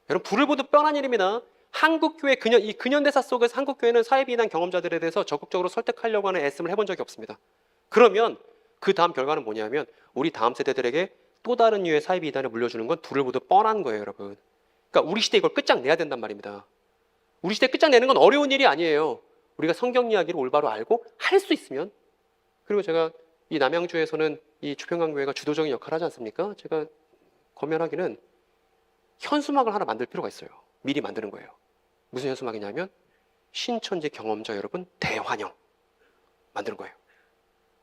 여러분, 불을 보듯 뻔한 일입니다. 한국교회 이 근현대사 속에서 한국교회는 사이비 이단 경험자들에 대해서 적극적으로 설득하려고 하는 애씀을 해본 적이 없습니다. 그러면 그 다음 결과는 뭐냐면 우리 다음 세대들에게 또 다른 류의 사이비 이단을 물려주는 건 불을 보듯 뻔한 거예요, 여러분. 그러니까 우리 시대 이걸 끝장내야 된단 말입니다. 우리 시대 끝장내는 건 어려운 일이 아니에요. 우리가 성경 이야기를 올바로 알고 할 수 있으면. 그리고 제가 이 남양주에서는 이 주평강교회가 주도적인 역할을 하지 않습니까? 제가 권면하기는 현수막을 하나 만들 필요가 있어요. 미리 만드는 거예요. 무슨 현수막이냐면 신천지 경험자 여러분 대환영 만드는 거예요.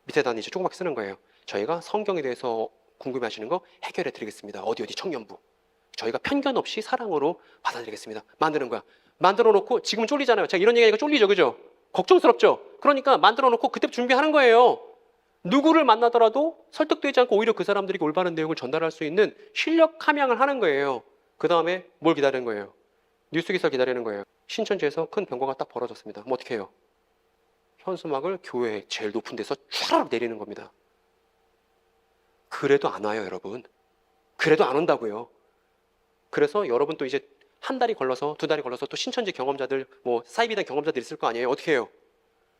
밑에다 이제 조그맣게 쓰는 거예요. 저희가 성경에 대해서 궁금해하시는 거 해결해 드리겠습니다. 어디 청년부. 저희가 편견 없이 사랑으로 받아들이겠습니다. 만드는 거야. 만들어 놓고, 지금 쫄리잖아요. 제가 이런 얘기하니까 쫄리죠, 그죠? 걱정스럽죠? 그러니까 만들어 놓고 그때 준비하는 거예요. 누구를 만나더라도 설득되지 않고 오히려 그 사람들에게 올바른 내용을 전달할 수 있는 실력 함양을 하는 거예요. 그 다음에 뭘 기다리는 거예요? 뉴스 기사를 기다리는 거예요. 신천지에서 큰 병거가 딱 벌어졌습니다. 그럼 어떻게 해요? 현수막을 교회 제일 높은 데서 촤르 내리는 겁니다. 그래도 안 와요, 여러분. 그래도 안 온다고요. 그래서 여러분 또 이제 한 달이 걸러서, 두 달이 걸러서 또 신천지 경험자들, 뭐 사이비단 경험자들 있을 거 아니에요. 어떻게 해요?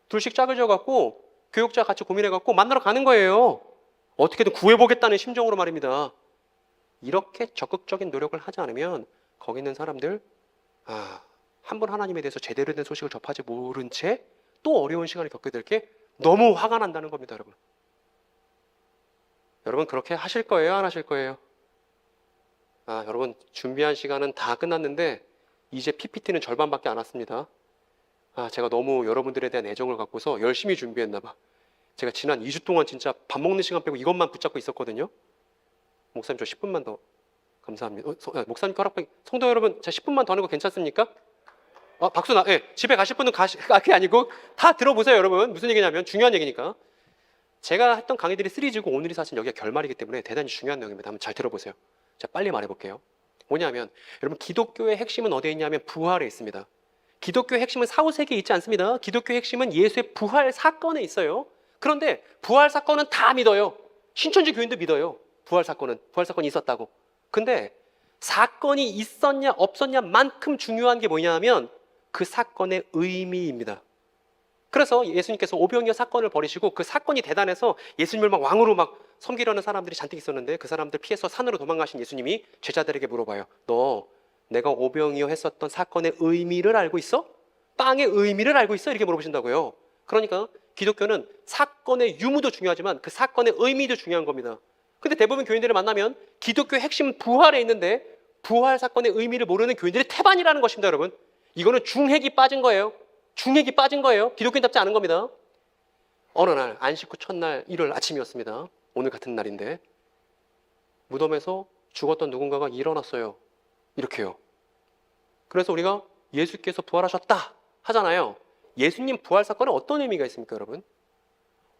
둘씩 짝을 지어갖고 교육자 같이 고민해갖고 만나러 가는 거예요. 어떻게든 구해보겠다는 심정으로 말입니다. 이렇게 적극적인 노력을 하지 않으면 거기 있는 사람들, 한 분 하나님에 대해서 제대로 된 소식을 접하지 모른 채 또 어려운 시간을 겪게 될 게 너무 화가 난다는 겁니다, 여러분. 여러분 그렇게 하실 거예요? 안 하실 거예요? 여러분 준비한 시간은 다 끝났는데 이제 PPT는 절반밖에 안 왔습니다. 제가 너무 여러분들에 대한 애정을 갖고서 열심히 준비했나 봐. 제가 지난 2주 동안 진짜 밥 먹는 시간 빼고 이것만 붙잡고 있었거든요. 목사님 저 10분만 더 감사합니다. 목사님 허락받 성도 여러분 제가 10분만 더 하는 거 괜찮습니까? 박수 집에 가실 분은 그게 아니고 다 들어보세요, 여러분. 무슨 얘기냐면 중요한 얘기니까. 제가 했던 강의들이 시리즈고 오늘이 사실 여기가 결말이기 때문에 대단히 중요한 내용입니다. 한번 잘 들어보세요. 자, 빨리 말해볼게요. 뭐냐면 여러분 기독교의 핵심은 어디에 있냐면 부활에 있습니다. 기독교의 핵심은 사후세계에 있지 않습니다. 기독교의 핵심은 예수의 부활 사건에 있어요. 그런데 부활 사건은 다 믿어요. 신천지 교인도 믿어요. 부활 사건이 있었다고. 근데 사건이 있었냐 없었냐만큼 중요한 게 뭐냐면 그 사건의 의미입니다. 그래서 예수님께서 오병이어 사건을 벌이시고 그 사건이 대단해서 예수님을 막 왕으로 막 섬기려는 사람들이 잔뜩 있었는데 그 사람들 피해서 산으로 도망가신 예수님이 제자들에게 물어봐요. 너 내가 오병이어 했었던 사건의 의미를 알고 있어? 빵의 의미를 알고 있어? 이렇게 물어보신다고요. 그러니까 기독교는 사건의 유무도 중요하지만 그 사건의 의미도 중요한 겁니다. 근데 대부분 교인들을 만나면 기독교의 핵심은 부활에 있는데 부활 사건의 의미를 모르는 교인들이 태반이라는 것입니다, 여러분. 이거는 중핵이 빠진 거예요. 중핵이 빠진 거예요. 기독교인답지 않은 겁니다. 어느 날 안식 후 첫날 일요일 아침이었습니다. 오늘 같은 날인데 무덤에서 죽었던 누군가가 일어났어요. 이렇게요. 그래서 우리가 예수께서 부활하셨다 하잖아요. 예수님 부활 사건에 어떤 의미가 있습니까, 여러분?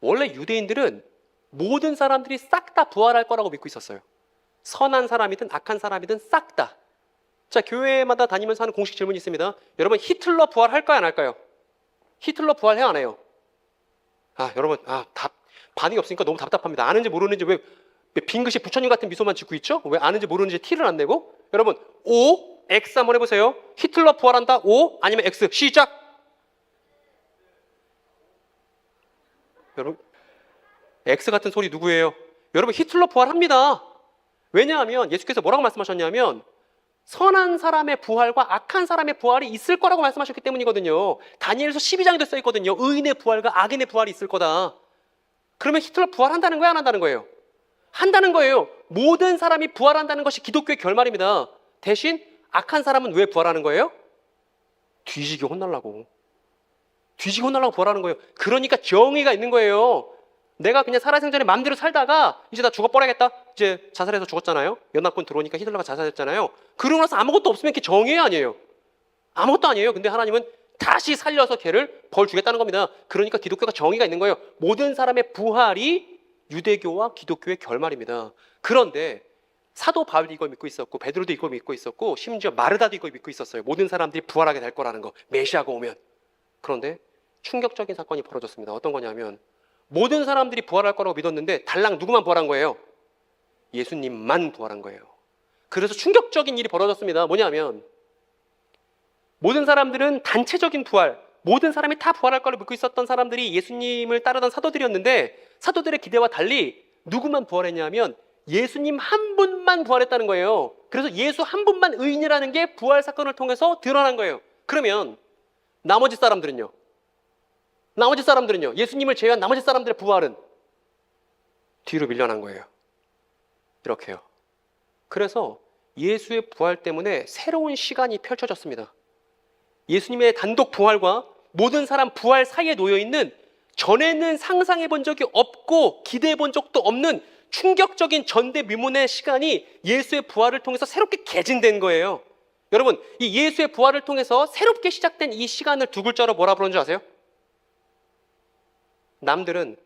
원래 유대인들은 모든 사람들이 싹 다 부활할 거라고 믿고 있었어요. 선한 사람이든 악한 사람이든 싹 다. 자, 교회마다 다니면서 하는 공식 질문이 있습니다. 여러분 히틀러 부활할까요, 안 할까요? 히틀러 부활해, 안 해요? 여러분 반응이 없으니까 너무 답답합니다. 아는지 모르는지 왜 빙긋이 부처님 같은 미소만 짓고 있죠? 왜 아는지 모르는지 티를 안 내고? 여러분 O, X 한번 해보세요. 히틀러 부활한다, O 아니면 X. 시작. 여러분 X 같은 소리 누구예요? 여러분 히틀러 부활합니다. 왜냐하면 예수께서 뭐라고 말씀하셨냐면 선한 사람의 부활과 악한 사람의 부활이 있을 거라고 말씀하셨기 때문이거든요. 다니엘서 12장에도 써있거든요. 의인의 부활과 악인의 부활이 있을 거다. 그러면 히틀러 부활한다는 거예요, 안 한다는 거예요? 한다는 거예요. 모든 사람이 부활한다는 것이 기독교의 결말입니다. 대신 악한 사람은 왜 부활하는 거예요? 뒤지게 혼나려고 부활하는 거예요. 그러니까 정의가 있는 거예요. 내가 그냥 살아생전에 마음대로 살다가 이제 나 죽어버려야겠다. 이제 자살해서 죽었잖아요. 연합군 들어오니까 히틀러가 자살했잖아요. 그러고 나서 아무것도 없으면 그게 정의 아니에요. 아무것도 아니에요. 근데 하나님은 다시 살려서 걔를 벌 주겠다는 겁니다. 그러니까 기독교가 정의가 있는 거예요. 모든 사람의 부활이 유대교와 기독교의 결말입니다. 그런데 사도 바울도 이걸 믿고 있었고 베드로도 이걸 믿고 있었고 심지어 마르다도 이걸 믿고 있었어요. 모든 사람들이 부활하게 될 거라는 거. 메시아가 오면. 그런데 충격적인 사건이 벌어졌습니다. 어떤 거냐면 모든 사람들이 부활할 거라고 믿었는데 달랑 누구만 부활한 거예요? 예수님만 부활한 거예요. 그래서 충격적인 일이 벌어졌습니다. 뭐냐면 모든 사람들은 단체적인 부활, 모든 사람이 다 부활할 거를 믿고 있었던 사람들이 예수님을 따르던 사도들이었는데 사도들의 기대와 달리 누구만 부활했냐면 예수님 한 분만 부활했다는 거예요. 그래서 예수 한 분만 의인이라는 게 부활 사건을 통해서 드러난 거예요. 그러면 나머지 사람들은요? 예수님을 제외한 나머지 사람들의 부활은 뒤로 밀려난 거예요. 이렇게요. 그래서 예수의 부활 때문에 새로운 시간이 펼쳐졌습니다. 예수님의 단독 부활과 모든 사람 부활 사이에 놓여있는 전에는 상상해 본 적이 없고 기대해 본 적도 없는 충격적인 전대미문의 시간이 예수의 부활을 통해서 새롭게 개진된 거예요. 여러분, 이 예수의 부활을 통해서 새롭게 시작된 이 시간을 두 글자로 뭐라 부르는 줄 아세요? 남들은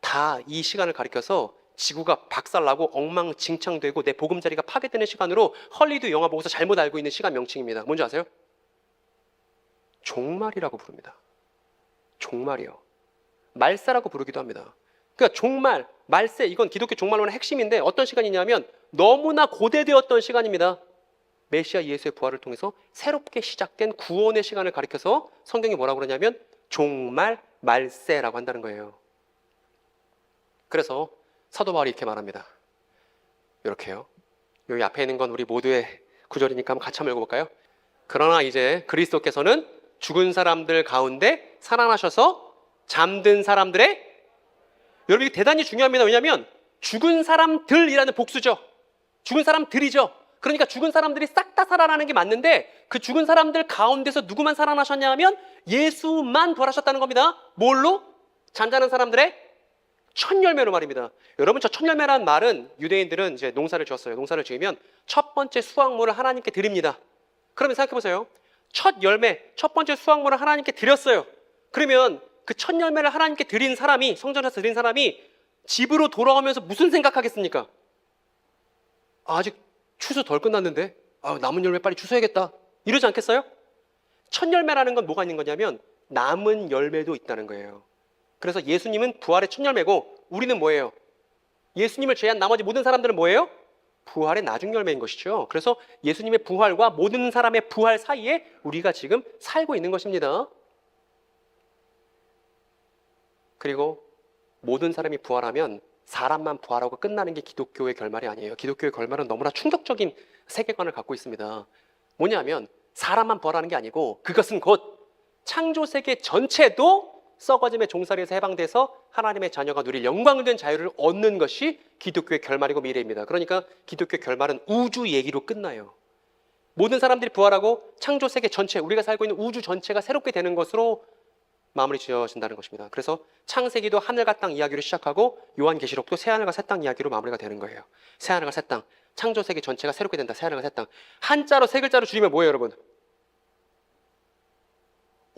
다 이 시간을 가리켜서 지구가 박살나고 엉망진창되고 내 보금자리가 파괴되는 시간으로 헐리우드 영화 보고서 잘못 알고 있는 시간 명칭입니다. 뭔지 아세요? 종말이라고 부릅니다. 종말이요. 말세라고 부르기도 합니다. 그러니까 종말, 말세, 이건 기독교 종말론의 핵심인데 어떤 시간이냐면 너무나 고대되었던 시간입니다. 메시아 예수의 부활을 통해서 새롭게 시작된 구원의 시간을 가리켜서 성경이 뭐라고 그러냐면 종말, 말세라고 한다는 거예요. 그래서 사도 바울이 이렇게 말합니다. 이렇게요. 여기 앞에 있는 건 우리 모두의 구절이니까 한번 같이 한번 읽어볼까요? 그러나 이제 그리스도께서는 죽은 사람들 가운데 살아나셔서 잠든 사람들의, 여러분 이게 대단히 중요합니다. 왜냐하면 죽은 사람들이라는 복수죠. 죽은 사람들이죠. 그러니까 죽은 사람들이 싹 다 살아나는 게 맞는데 그 죽은 사람들 가운데서 누구만 살아나셨냐 하면 예수만 부활하셨다는 겁니다. 뭘로? 잠자는 사람들의 첫 열매로 말입니다. 여러분, 저 첫 열매라는 말은 유대인들은 이제 농사를 지었어요. 농사를 지으면 첫 번째 수확물을 하나님께 드립니다. 그러면 생각해 보세요. 첫 열매, 첫 번째 수확물을 하나님께 드렸어요. 그러면 그 첫 열매를 하나님께 드린 사람이, 성전에서 드린 사람이 집으로 돌아오면서 무슨 생각하겠습니까? 아직 추수 덜 끝났는데 남은 열매 빨리 추수해야겠다, 이러지 않겠어요? 첫 열매라는 건 뭐가 있는 거냐면 남은 열매도 있다는 거예요. 그래서 예수님은 부활의 첫 열매고 우리는 뭐예요? 예수님을 제외한 나머지 모든 사람들은 뭐예요? 부활의 나중 열매인 것이죠. 그래서 예수님의 부활과 모든 사람의 부활 사이에 우리가 지금 살고 있는 것입니다. 그리고 모든 사람이 부활하면 사람만 부활하고 끝나는 게 기독교의 결말이 아니에요. 기독교의 결말은 너무나 충격적인 세계관을 갖고 있습니다. 뭐냐면 사람만 부활하는 게 아니고 그것은 곧 창조 세계 전체도 썩어짐의 종살이에서 해방돼서 하나님의 자녀가 누릴 영광된 자유를 얻는 것이 기독교의 결말이고 미래입니다. 그러니까 기독교의 결말은 우주 얘기로 끝나요. 모든 사람들이 부활하고 창조 세계 전체, 우리가 살고 있는 우주 전체가 새롭게 되는 것으로 마무리 지어진다는 것입니다. 그래서 창세기도 하늘과 땅 이야기로 시작하고 요한계시록도 새하늘과 새 땅 이야기로 마무리가 되는 거예요. 새하늘과 새 땅, 창조 세계 전체가 새롭게 된다. 새하늘과 새 땅. 한자로 세 글자로 줄이면 뭐예요, 여러분?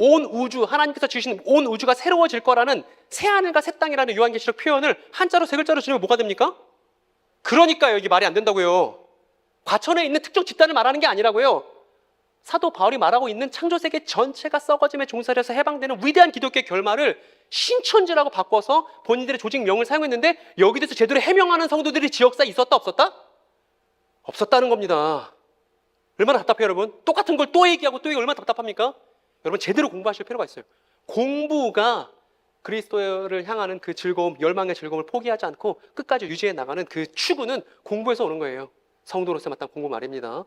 온 우주, 하나님께서 지으신 온 우주가 새로워질 거라는 새하늘과 새 땅이라는 요한계시록 표현을 한자로 세 글자로 줄이면 뭐가 됩니까? 그러니까요, 이게 말이 안 된다고요. 과천에 있는 특정 집단을 말하는 게 아니라고요. 사도 바울이 말하고 있는 창조세계 전체가 썩어짐의 종살이에서 해방되는 위대한 기독교의 결말을 신천지라고 바꿔서 본인들의 조직명을 사용했는데 여기 대해서 제대로 해명하는 성도들이 지역사에 있었다 없었다? 없었다는 겁니다. 얼마나 답답해요, 여러분? 똑같은 걸 또 얘기하고 또 얘기 얼마나 답답합니까? 여러분 제대로 공부하실 필요가 있어요. 공부가 그리스도를 향하는 그 즐거움, 열망의 즐거움을 포기하지 않고 끝까지 유지해 나가는 그 추구는 공부에서 오는 거예요. 성도로서 마땅한 공부 말입니다.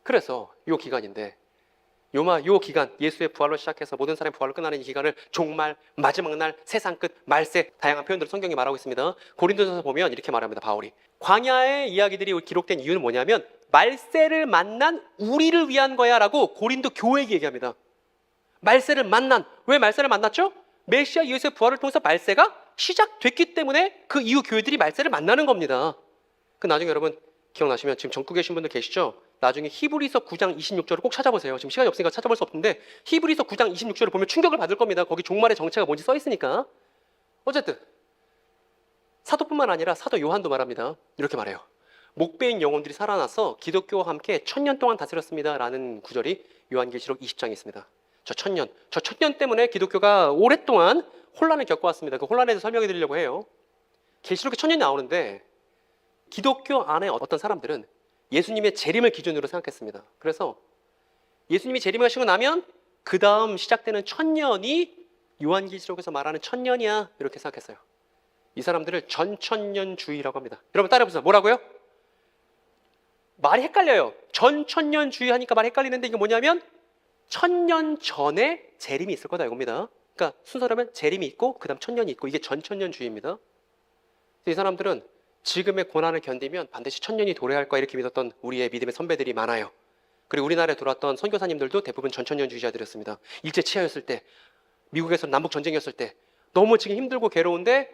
그래서 요 기간인데 요 기간, 예수의 부활로 시작해서 모든 사람의 부활로 끝나는 이 기간을 종말, 마지막 날, 세상 끝, 말세, 다양한 표현들을 성경이 말하고 있습니다. 고린도전서 보면 이렇게 말합니다, 바울이. 광야의 이야기들이 기록된 이유는 뭐냐면 말세를 만난 우리를 위한 거야 라고 고린도 교회에게 얘기합니다. 말세를 만난, 왜 말세를 만났죠? 메시아 예수의 부활을 통해서 말세가 시작됐기 때문에 그 이후 교회들이 말세를 만나는 겁니다. 그 나중에 여러분 기억나시면 지금 전국에 계신 분들 계시죠? 나중에 히브리서 9장 26절을 꼭 찾아보세요. 지금 시간이 없으니까 찾아볼 수 없는데 히브리서 9장 26절을 보면 충격을 받을 겁니다. 거기 종말의 정체가 뭔지 써 있으니까. 어쨌든 사도뿐만 아니라 사도 요한도 말합니다. 이렇게 말해요. 목배인 영혼들이 살아나서 기독교와 함께 1000년 동안 다스렸습니다 라는 구절이 요한계시록 20장에 있습니다. 저 1000년 때문에 기독교가 오랫동안 혼란을 겪어왔습니다. 그 혼란에 대해서 설명해 드리려고 해요. 계시록에 1000년이 나오는데 기독교 안에 어떤 사람들은 예수님의 재림을 기준으로 생각했습니다. 그래서 예수님이 재림하시고 나면 그 다음 시작되는 1000년이 요한계시록에서 말하는 1000년이야 이렇게 생각했어요. 이 사람들을 전천년주의라고 합니다. 여러분 따라해보세요. 뭐라고요? 말이 헷갈려요. 전천년주의 하니까 말이 헷갈리는데 이게 뭐냐면 1000년 전에 재림이 있을 거다 이겁니다. 그러니까 순서로 하면 재림이 있고 그 다음 1000년이 있고 이게 전천년주의입니다. 이 사람들은 지금의 고난을 견디면 반드시 1000년이 도래할 거야 이렇게 믿었던 우리의 믿음의 선배들이 많아요. 그리고 우리나라에 들어왔던 선교사님들도 대부분 전천년주의자들이었습니다. 일제치하였을 때, 미국에서 남북전쟁이었을 때 너무 지금 힘들고 괴로운데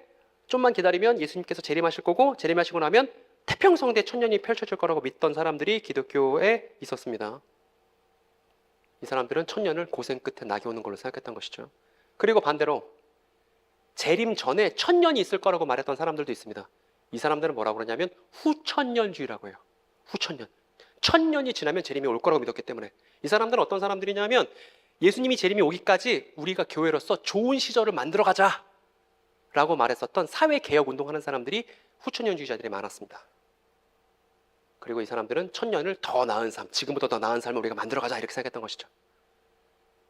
좀만 기다리면 예수님께서 재림하실 거고 재림하시고 나면 태평성대 천년이 펼쳐질 거라고 믿던 사람들이 기독교에 있었습니다. 이 사람들은 천년을 고생 끝에 낙이 오는 걸로 생각했던 것이죠. 그리고 반대로 재림 전에 천년이 있을 거라고 말했던 사람들도 있습니다. 이 사람들은 뭐라고 그러냐면 후천년주의라고 해요. 후천년. 천년이 지나면 재림이 올 거라고 믿었기 때문에. 이 사람들은 어떤 사람들이냐면 예수님이 재림이 오기까지 우리가 교회로서 좋은 시절을 만들어 가자 라고 말했었던 사회개혁 운동하는 사람들이 후천년주의자들이 많았습니다. 그리고 이 사람들은 천년을 더 나은 삶, 지금보다 더 나은 삶을 우리가 만들어 가자 이렇게 생각했던 것이죠.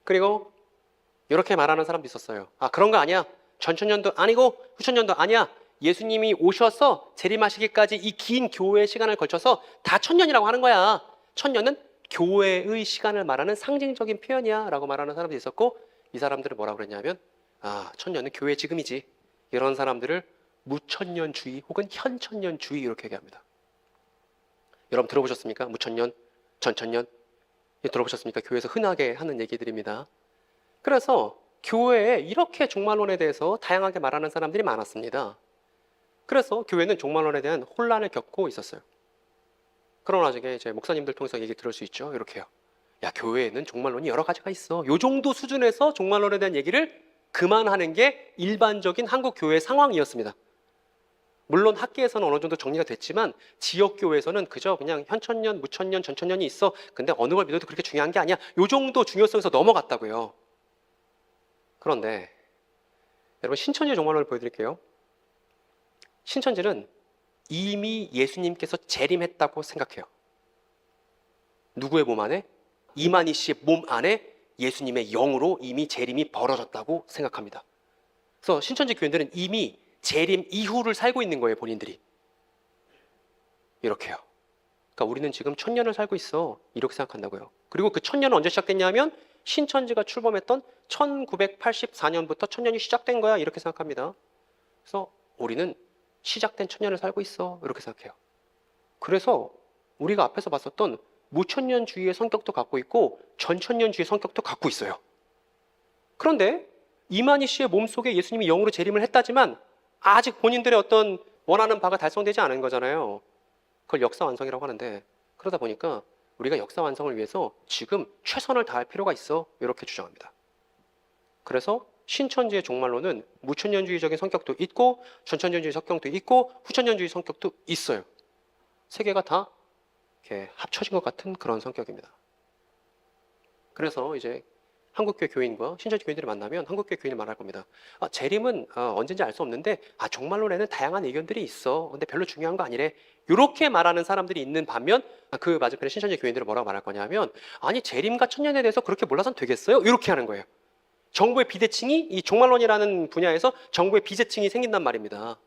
그리고 이렇게 말하는 사람도 있었어요. 아, 그런 거 아니야. 전천년도 아니고 후천년도 아니야. 예수님이 오셔서 재림하시기까지 이 긴 교회의 시간을 걸쳐서 다 천년이라고 하는 거야. 천년은 교회의 시간을 말하는 상징적인 표현이야 라고 말하는 사람도 있었고, 이 사람들은 뭐라고 그랬냐면 아, 천년은 교회 지금이지. 이런 사람들을 무천년주의 혹은 현천년주의 이렇게 얘기합니다. 여러분 들어보셨습니까? 무천년, 전천년 들어보셨습니까? 교회에서 흔하게 하는 얘기들입니다. 그래서 교회에 이렇게 종말론에 대해서 다양하게 말하는 사람들이 많았습니다. 그래서 교회는 종말론에 대한 혼란을 겪고 있었어요. 그런 와중에 이제 목사님들 통해서 얘기 들을 수 있죠. 이렇게요. 야, 교회에는 종말론이 여러 가지가 있어. 요 정도 수준에서 종말론에 대한 얘기를 그만하는 게 일반적인 한국 교회의 상황이었습니다. 물론 학계에서는 어느 정도 정리가 됐지만 지역교회에서는 그저 그냥 현천년, 무천년, 전천년이 있어. 근데 어느 걸 믿어도 그렇게 중요한 게 아니야. 요 정도 중요성에서 넘어갔다고요. 그런데 여러분 신천지 종말론을 보여드릴게요. 신천지는 이미 예수님께서 재림했다고 생각해요. 누구의 몸 안에? 이만희 씨의 몸 안에 예수님의 영으로 이미 재림이 벌어졌다고 생각합니다. 그래서 신천지 교인들은 이미 재림 이후를 살고 있는 거예요, 본인들이. 이렇게요. 그러니까 우리는 지금 천년을 살고 있어. 이렇게 생각한다고요. 그리고 그 천년은 언제 시작됐냐면 신천지가 출범했던 1984년부터 천년이 시작된 거야. 이렇게 생각합니다. 그래서 우리는 시작된 천년을 살고 있어. 이렇게 생각해요. 그래서 우리가 앞에서 봤었던 무천년주의의 성격도 갖고 있고 전천년주의의 성격도 갖고 있어요. 그런데 이만희 씨의 몸속에 예수님이 영으로 재림을 했다지만 아직 본인들의 어떤 원하는 바가 달성되지 않은 거잖아요. 그걸 역사 완성이라고 하는데, 그러다 보니까 우리가 역사 완성을 위해서 지금 최선을 다할 필요가 있어. 이렇게 주장합니다. 그래서 신천지의 종말론은 무천년주의적인 성격도 있고 전천년주의 성격도 있고 후천년주의 성격도 있어요. 세 개가 다 이렇게 합쳐진 것 같은 그런 성격입니다. 그래서 이제 한국교회 교인과 신천지 교인들이 만나면 한국교회 교인이 말할 겁니다. 아, 재림은 언제인지 알 수 없는데 종말론에는 다양한 의견들이 있어. 근데 별로 중요한 거 아니래. 이렇게 말하는 사람들이 있는 반면 그 맞은편에 신천지 교인들은 뭐라고 말할 거냐면 아니 재림과 천년에 대해서 그렇게 몰라서는 되겠어요? 이렇게 하는 거예요. 정부의 비대칭이 이 종말론이라는 분야에서 정부의 비대칭이 생긴단 말입니다.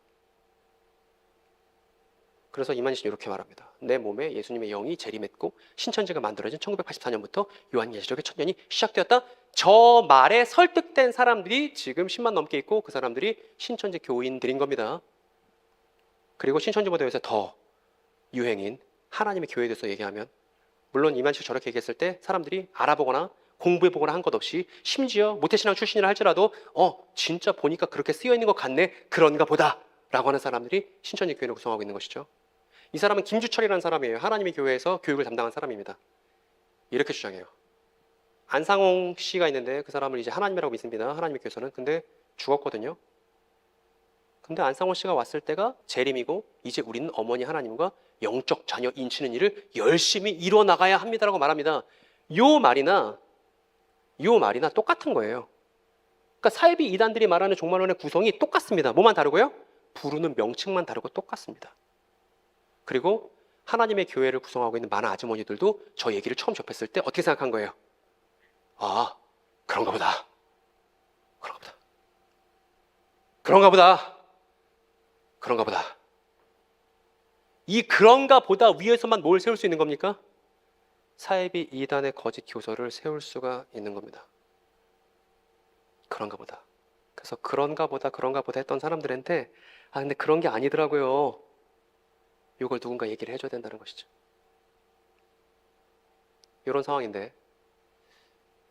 그래서 이만희 씨는 이렇게 말합니다. 내 몸에 예수님의 영이 재림했고 신천지가 만들어진 1984년부터 요한계시록의 천년이 시작되었다. 저 말에 설득된 사람들이 지금 10만 넘게 있고 그 사람들이 신천지 교인들인 겁니다. 그리고 신천지보다 요새 더 유행인 하나님의 교회에 대해서 얘기하면, 물론 이만희 씨가 저렇게 얘기했을 때 사람들이 알아보거나 공부해보거나 한 것 없이 심지어 모태신앙 출신이라 할지라도 진짜 보니까 그렇게 쓰여있는 것 같네, 그런가 보다 라고 하는 사람들이 신천지 교회를 구성하고 있는 것이죠. 이 사람은 김주철이라는 사람이에요. 하나님의 교회에서 교육을 담당한 사람입니다. 이렇게 주장해요. 안상홍 씨가 있는데 그 사람을 이제 하나님이라고 믿습니다. 하나님의 교회에서는. 근데 죽었거든요. 근데 안상홍 씨가 왔을 때가 재림이고 이제 우리는 어머니 하나님과 영적 자녀 인치는 일을 열심히 이뤄나가야 합니다라고 말합니다. 요 말이나 똑같은 거예요. 그러니까 사이비 이단들이 말하는 종말론의 구성이 똑같습니다. 뭐만 다르고요? 부르는 명칭만 다르고 똑같습니다. 그리고 하나님의 교회를 구성하고 있는 많은 아주머니들도 저 얘기를 처음 접했을 때 어떻게 생각한 거예요? 아, 그런가 보다. 그런가 보다. 그런가 보다. 그런가 보다. 이 그런가 보다 위에서만 뭘 세울 수 있는 겁니까? 사이비 이단의 거짓 교서를 세울 수가 있는 겁니다. 그런가 보다. 그래서 그런가 보다 했던 사람들한테 근데 그런 게 아니더라고요. 이걸 누군가 얘기를 해줘야 된다는 것이죠. 이런 상황인데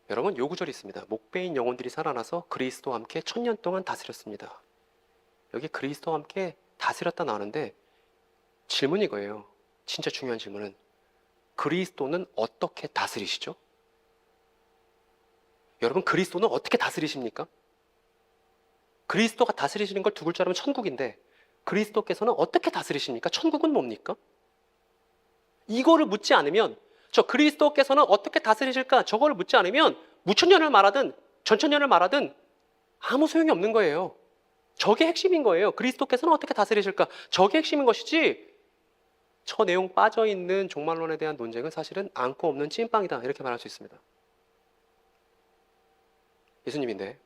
여러분, 요 구절이 있습니다. 목배인 영혼들이 살아나서 그리스도와 함께 천년 동안 다스렸습니다. 여기 그리스도와 함께 다스렸다 나오는데 질문이 이거예요. 진짜 중요한 질문은 그리스도는 어떻게 다스리시죠? 여러분, 그리스도는 어떻게 다스리십니까? 그리스도가 다스리시는 걸 두 글자로 하면 천국인데 그리스도께서는 어떻게 다스리십니까? 천국은 뭡니까? 이거를 묻지 않으면, 저 그리스도께서는 어떻게 다스리실까? 저거를 묻지 않으면 무천년을 말하든 전천년을 말하든 아무 소용이 없는 거예요. 저게 핵심인 거예요. 그리스도께서는 어떻게 다스리실까? 저게 핵심인 것이지, 저 내용 빠져있는 종말론에 대한 논쟁은 사실은 안고 없는 찐빵이다, 이렇게 말할 수 있습니다. 예수님인데,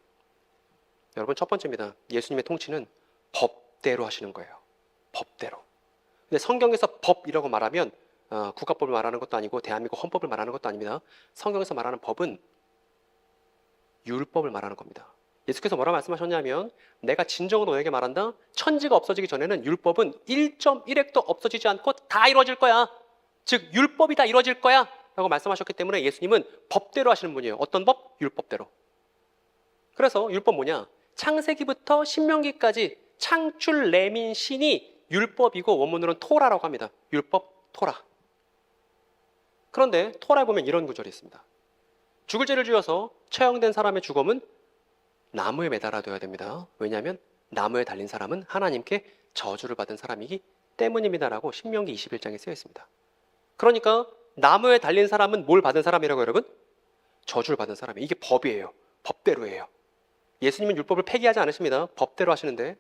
여러분, 첫 번째입니다. 예수님의 통치는 법대로 하시는 거예요. 법대로. 근데 성경에서 법이라고 말하면 국가법을 말하는 것도 아니고 대한민국 헌법을 말하는 것도 아닙니다. 성경에서 말하는 법은 율법을 말하는 겁니다. 예수께서 뭐라 말씀하셨냐면, 내가 진정으로 너에게 말한다. 천지가 없어지기 전에는 율법은 1.1획도 없어지지 않고 다 이루어질 거야. 즉 율법이 다 이루어질 거야 라고 말씀하셨기 때문에 예수님은 법대로 하시는 분이에요. 어떤 법? 율법대로. 그래서 율법 뭐냐? 창세기부터 신명기까지 창출 레민 신이 율법이고 원문으로는 토라라고 합니다. 율법, 토라. 그런데 토라에 보면 이런 구절이 있습니다. 죽을 죄를 지어서 처형된 사람의 주검은 나무에 매달아둬야 됩니다. 왜냐하면 나무에 달린 사람은 하나님께 저주를 받은 사람이기 때문입니다라고 신명기 21장에 쓰여 있습니다. 그러니까 나무에 달린 사람은 뭘 받은 사람이라고, 여러분? 저주를 받은 사람이에요. 이게 법이에요. 법대로예요. 예수님은 율법을 폐기하지 않으십니다. 법대로 하시는데,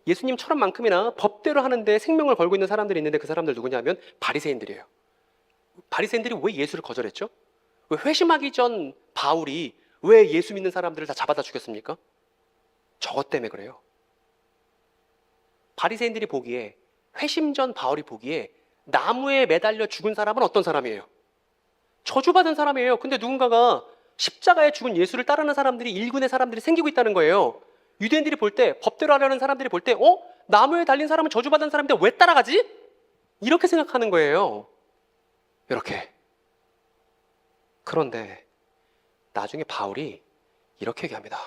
예수님처럼만큼이나 법대로 하는데 생명을 걸고 있는 사람들이 있는데 그 사람들 누구냐면 바리새인들이에요. 바리새인들이 왜 예수를 거절했죠? 왜 회심하기 전 바울이 왜 예수 믿는 사람들을 다 잡아다 죽였습니까? 저것 때문에 그래요. 바리새인들이 보기에, 회심 전 바울이 보기에 나무에 매달려 죽은 사람은 어떤 사람이에요? 저주받은 사람이에요. 근데 누군가가 십자가에 죽은 예수를 따르는 사람들이, 일군의 사람들이 생기고 있다는 거예요. 유대인들이 볼 때, 법대로 하려는 사람들이 볼 때, 나무에 달린 사람은 저주받은 사람인데 왜 따라가지? 이렇게 생각하는 거예요. 이렇게. 그런데 나중에 바울이 이렇게 얘기합니다.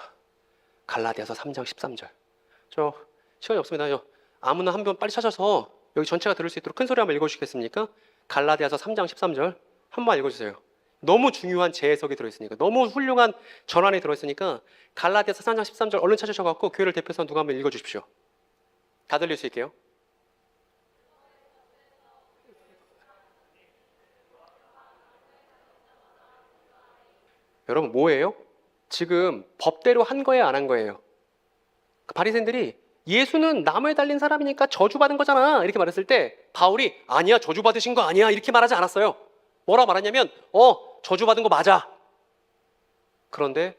갈라디아서 3장 13절. 저 시간이 없습니다. 아무나 한 번 빨리 찾아서 여기 전체가 들을 수 있도록 큰 소리 한번 읽어주시겠습니까? 갈라디아서 3장 13절 한번 읽어주세요. 너무 중요한 재해석이 들어있으니까, 너무 훌륭한 전환이 들어있으니까 갈라디아서 3장 13절 얼른 찾으셔갖고 교회를 대표해서 누가 한번 읽어주십시오. 다 들릴 수 있게요. 여러분, 뭐예요? 지금 법대로 한 거예요, 안 한 거예요? 그 바리새인들이 예수는 나무에 달린 사람이니까 저주받은 거잖아 이렇게 말했을 때 바울이 아니야, 저주받으신 거 아니야 이렇게 말하지 않았어요. 뭐라 말하냐면 저주받은 거 맞아. 그런데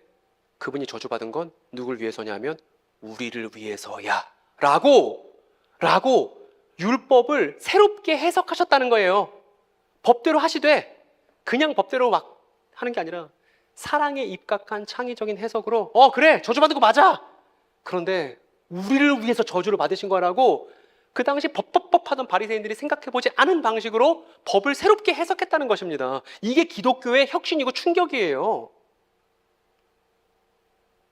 그분이 저주받은 건 누굴 위해서냐면 우리를 위해서야 라고 율법을 새롭게 해석하셨다는 거예요. 법대로 하시되 그냥 법대로 막 하는 게 아니라 사랑에 입각한 창의적인 해석으로 그래, 저주받은 거 맞아. 그런데 우리를 위해서 저주를 받으신 거라고 그 당시 법 하던 바리새인들이 생각해보지 않은 방식으로 법을 새롭게 해석했다는 것입니다. 이게 기독교의 혁신이고 충격이에요.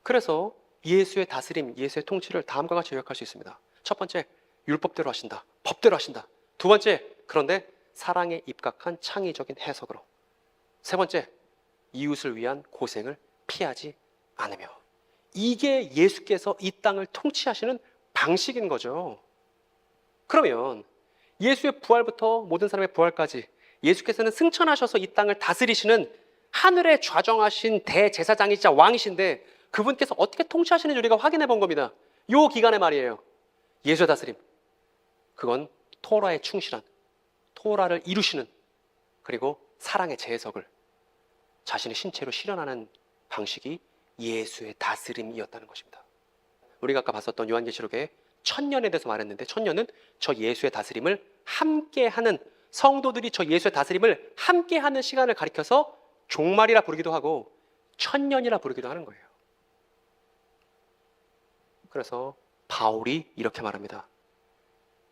그래서 예수의 다스림, 예수의 통치를 다음과 같이 요약할 수 있습니다. 첫 번째, 율법대로 하신다. 법대로 하신다. 두 번째, 그런데 사랑에 입각한 창의적인 해석으로. 세 번째, 이웃을 위한 고생을 피하지 않으며. 이게 예수께서 이 땅을 통치하시는 방식인 거죠. 그러면 예수의 부활부터 모든 사람의 부활까지 예수께서는 승천하셔서 이 땅을 다스리시는 하늘에 좌정하신 대제사장이자 왕이신데 그분께서 어떻게 통치하시는지 우리가 확인해 본 겁니다. 요 기간에 말이에요. 예수의 다스림. 그건 토라에 충실한, 토라를 이루시는, 그리고 사랑의 재해석을 자신의 신체로 실현하는 방식이 예수의 다스림이었다는 것입니다. 우리가 아까 봤었던 요한계시록에 천년에 대해서 말했는데, 천년은 저 예수의 다스림을 함께하는, 성도들이 저 예수의 다스림을 함께하는 시간을 가리켜서 종말이라 부르기도 하고 천년이라 부르기도 하는 거예요. 그래서 바울이 이렇게 말합니다.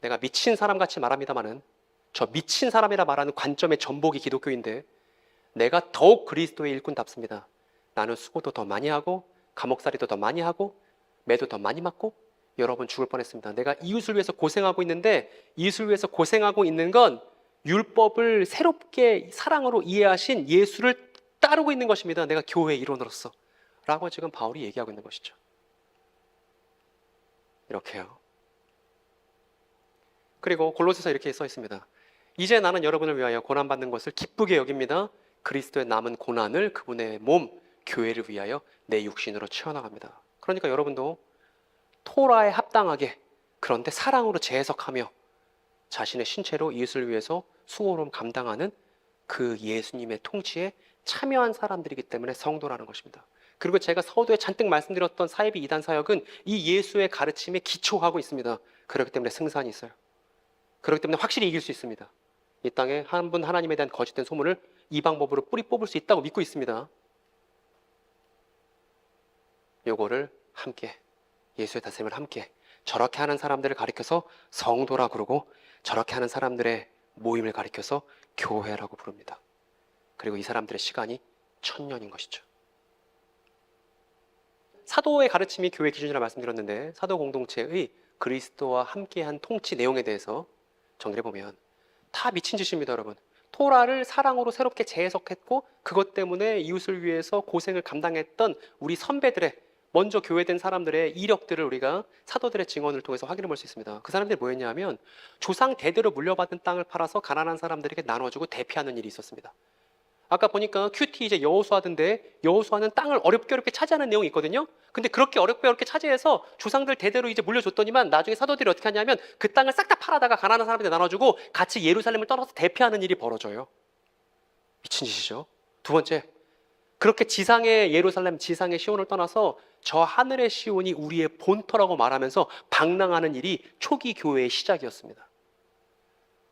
내가 미친 사람같이 말합니다마는 저 미친 사람이라 말하는 관점의 전복이 기독교인데 내가 더욱 그리스도의 일꾼답습니다. 나는 수고도 더 많이 하고 감옥살이도 더 많이 하고 매도 더 많이 맞고 여러분 죽을 뻔했습니다. 내가 이웃을 위해서 고생하고 있는데 이웃을 위해서 고생하고 있는 건 율법을 새롭게 사랑으로 이해하신 예수를 따르고 있는 것입니다. 내가 교회의 일원으로서 라고 지금 바울이 얘기하고 있는 것이죠. 이렇게요. 그리고 골로새서 이렇게 써 있습니다. 이제 나는 여러분을 위하여 고난받는 것을 기쁘게 여깁니다. 그리스도의 남은 고난을 그분의 몸, 교회를 위하여 내 육신으로 채워나갑니다. 그러니까 여러분도 토라에 합당하게, 그런데 사랑으로 재해석하며 자신의 신체로 이웃을 위해서 수고로움 감당하는 그 예수님의 통치에 참여한 사람들이기 때문에 성도라는 것입니다. 그리고 제가 서두에 잔뜩 말씀드렸던 사이비 이단 사역은 이 예수의 가르침에 기초하고 있습니다. 그렇기 때문에 승산이 있어요. 그렇기 때문에 확실히 이길 수 있습니다. 이 땅에 한 분 하나님에 대한 거짓된 소문을 이 방법으로 뿌리 뽑을 수 있다고 믿고 있습니다. 요거를 함께, 예수의 다스림을 함께, 저렇게 하는 사람들을 가리켜서 성도라 그러고 저렇게 하는 사람들의 모임을 가리켜서 교회라고 부릅니다. 그리고 이 사람들의 시간이 1000년인 것이죠. 사도의 가르침이 교회 기준이라 말씀드렸는데 사도 공동체의 그리스도와 함께한 통치 내용에 대해서 정리해보면 다 미친 짓입니다, 여러분. 토라를 사랑으로 새롭게 재해석했고 그것 때문에 이웃을 위해서 고생을 감당했던 우리 선배들의, 먼저 교회된 사람들의 이력들을 우리가 사도들의 증언을 통해서 확인해 볼 수 있습니다. 그 사람들이 뭐였냐 하면 조상 대대로 물려받은 땅을 팔아서 가난한 사람들에게 나눠주고 대피하는 일이 있었습니다. 아까 보니까 큐티 이제 여호수아인데 여호수아는 땅을 어렵게 차지하는 내용이 있거든요. 근데 그렇게 어렵게 차지해서 조상들 대대로 이제 물려줬더니만 나중에 사도들이 어떻게 하냐면 그 땅을 싹 다 팔아다가 가난한 사람한테 나눠주고 같이 예루살렘을 떠나서 대피하는 일이 벌어져요. 미친 짓이죠. 두 번째, 그렇게 지상의 예루살렘, 지상의 시온을 떠나서 저 하늘의 시온이 우리의 본터라고 말하면서 방랑하는 일이 초기 교회의 시작이었습니다.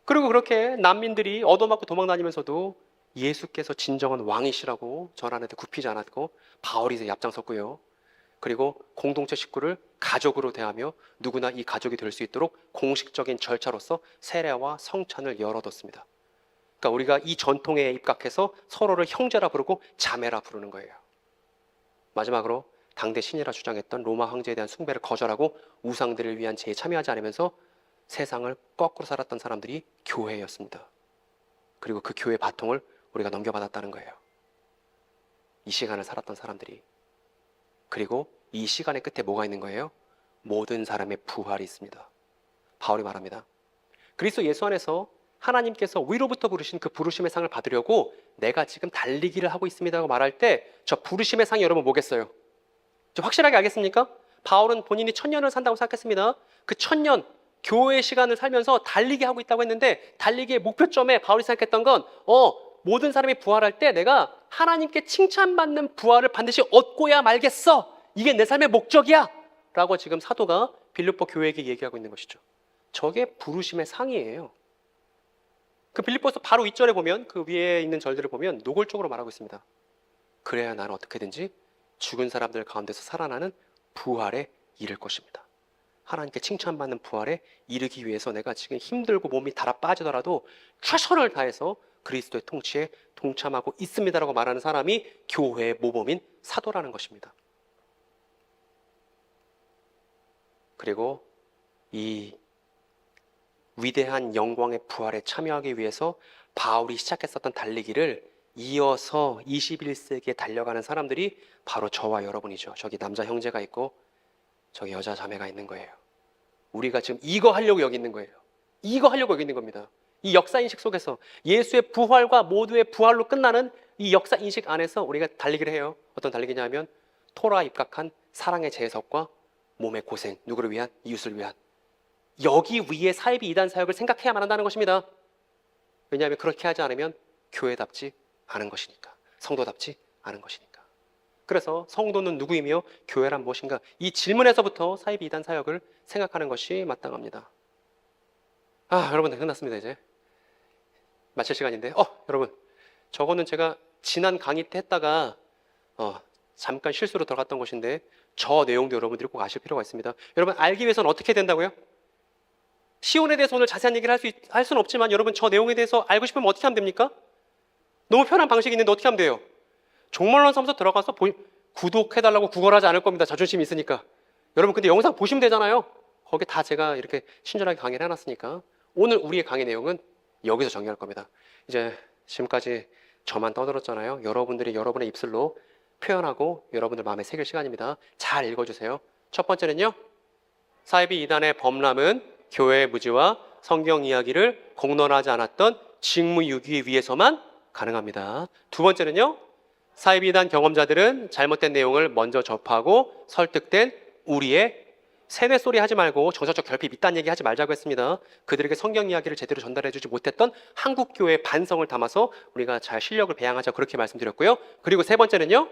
그리고 그렇게 난민들이 얻어맞고 도망다니면서도 예수께서 진정한 왕이시라고 전하는데 굽히지 않았고 바울이 이제 앞장섰고요. 그리고 공동체 식구를 가족으로 대하며 누구나 이 가족이 될 수 있도록 공식적인 절차로서 세례와 성찬을 열어뒀습니다. 그러니까 우리가 이 전통에 입각해서 서로를 형제라 부르고 자매라 부르는 거예요. 마지막으로 당대 신이라 주장했던 로마 황제에 대한 숭배를 거절하고 우상들을 위한 제에 참여하지 않으면서 세상을 거꾸로 살았던 사람들이 교회였습니다. 그리고 그 교회 바통을 우리가 넘겨받았다는 거예요. 이 시간을 살았던 사람들이. 그리고 이 시간의 끝에 뭐가 있는 거예요? 모든 사람의 부활이 있습니다. 바울이 말합니다. 그리스도 예수 안에서 하나님께서 위로부터 부르신 그 부르심의 상을 받으려고 내가 지금 달리기를 하고 있습니다라고 말할 때 저 부르심의 상이 여러분 뭐겠어요? 좀 확실하게 알겠습니까? 바울은 본인이 1000년을 산다고 생각했습니다. 그 1000년 교회의 시간을 살면서 달리기 하고 있다고 했는데 달리기의 목표점에 바울이 생각했던 건 모든 사람이 부활할 때 내가 하나님께 칭찬받는 부활을 반드시 얻고야 말겠어. 이게 내 삶의 목적이야. 라고 지금 사도가 빌립보 교회에게 얘기하고 있는 것이죠. 저게 부르심의 상이에요. 그 빌립보서 바로 윗절에 보면 그 위에 있는 절들을 보면 노골적으로 말하고 있습니다. 그래야 나는 어떻게든지 죽은 사람들 가운데서 살아나는 부활에 이를 것입니다. 하나님께 칭찬받는 부활에 이르기 위해서 내가 지금 힘들고 몸이 달아 빠지더라도 최선을 다해서 그리스도의 통치에 동참하고 있습니다라고 말하는 사람이 교회의 모범인 사도라는 것입니다. 그리고 이 위대한 영광의 부활에 참여하기 위해서 바울이 시작했었던 달리기를 이어서 21세기에 달려가는 사람들이 바로 저와 여러분이죠. 저기 남자 형제가 있고 저기 여자 자매가 있는 거예요. 우리가 지금 이거 하려고 여기 있는 거예요. 이거 하려고 여기 있는 겁니다. 이 역사인식 속에서 예수의 부활과 모두의 부활로 끝나는 이 역사인식 안에서 우리가 달리기를 해요. 어떤 달리기냐 하면 토라에 입각한 사랑의 재해석과 몸의 고생, 누구를 위한? 이웃을 위한. 여기 위에 사이비 이단 사역을 생각해야만 한다는 것입니다. 왜냐하면 그렇게 하지 않으면 교회답지 않은 것이니까, 성도답지 않은 것이니까. 그래서 성도는 누구이며 교회란 무엇인가? 이 질문에서부터 사이비 이단 사역을 생각하는 것이 마땅합니다. 여러분 끝났습니다. 이제 마칠 시간인데 여러분 저거는 제가 지난 강의 때 했다가 잠깐 실수로 들어갔던 것인데 저 내용도 여러분들이 꼭 아실 필요가 있습니다. 여러분 알기 위해서는 어떻게 된다고요? 시온에 대해서 오늘 자세한 얘기를 할 수는 없지만 여러분 저 내용에 대해서 알고 싶으면 어떻게 하면 됩니까? 너무 편한 방식이 있는데 어떻게 하면 돼요? 종말론 사무소 들어가서 구독해달라고 구걸하지 않을 겁니다. 자존심이 있으니까. 여러분 근데 영상 보시면 되잖아요. 거기 다 제가 이렇게 친절하게 강의를 해놨으니까 오늘 우리의 강의 내용은 여기서 정리할 겁니다. 이제 지금까지 저만 떠들었잖아요. 여러분들이 여러분의 입술로 표현하고 여러분들 마음에 새길 시간입니다. 잘 읽어주세요. 첫 번째는요. 사이비 이단의 범람은 교회의 무지와 성경 이야기를 공론하지 않았던 직무유기 위해서만 가능합니다. 두 번째는요. 사이비 이단 경험자들은 잘못된 내용을 먼저 접하고 설득된 우리의 세뇌 소리 하지 말고 정서적 결핍 이딴 얘기 하지 말자고 했습니다. 그들에게 성경 이야기를 제대로 전달해주지 못했던 한국교회의 반성을 담아서 우리가 잘 실력을 배양하자 그렇게 말씀드렸고요. 그리고 세 번째는요.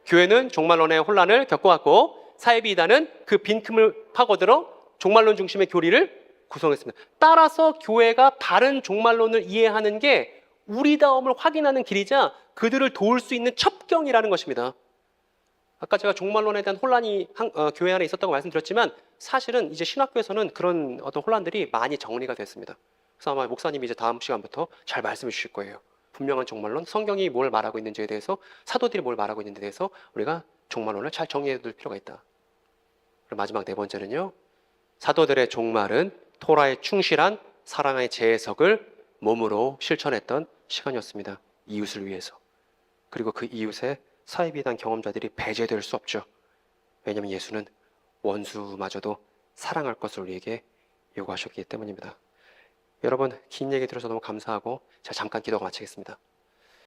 교회는 종말론의 혼란을 겪어왔고 사이비 이단은 그 빈틈을 파고들어 종말론 중심의 교리를 구성했습니다. 따라서 교회가 바른 종말론을 이해하는 게 우리다움을 확인하는 길이자 그들을 도울 수 있는 첩경이라는 것입니다. 아까 제가 종말론에 대한 혼란이 교회 안에 있었다고 말씀드렸지만 사실은 이제 신학교에서는 그런 어떤 혼란들이 많이 정리가 됐습니다. 그래서 아마 목사님이 이제 다음 시간부터 잘 말씀해 주실 거예요. 분명한 종말론, 성경이 뭘 말하고 있는지에 대해서, 사도들이 뭘 말하고 있는지에 대해서 우리가 종말론을 잘 정리해 둘 필요가 있다. 그리고 마지막 네 번째는요. 사도들의 종말은 토라에 충실한 사랑의 재해석을 몸으로 실천했던 시간이었습니다. 이웃을 위해서. 그리고 그 이웃의 사이비 이단 경험자들이 배제될 수 없죠. 왜냐하면 예수는 원수마저도 사랑할 것을 우리에게 요구하셨기 때문입니다. 여러분 긴 얘기 들어서 너무 감사하고 제가 잠깐 기도가 마치겠습니다.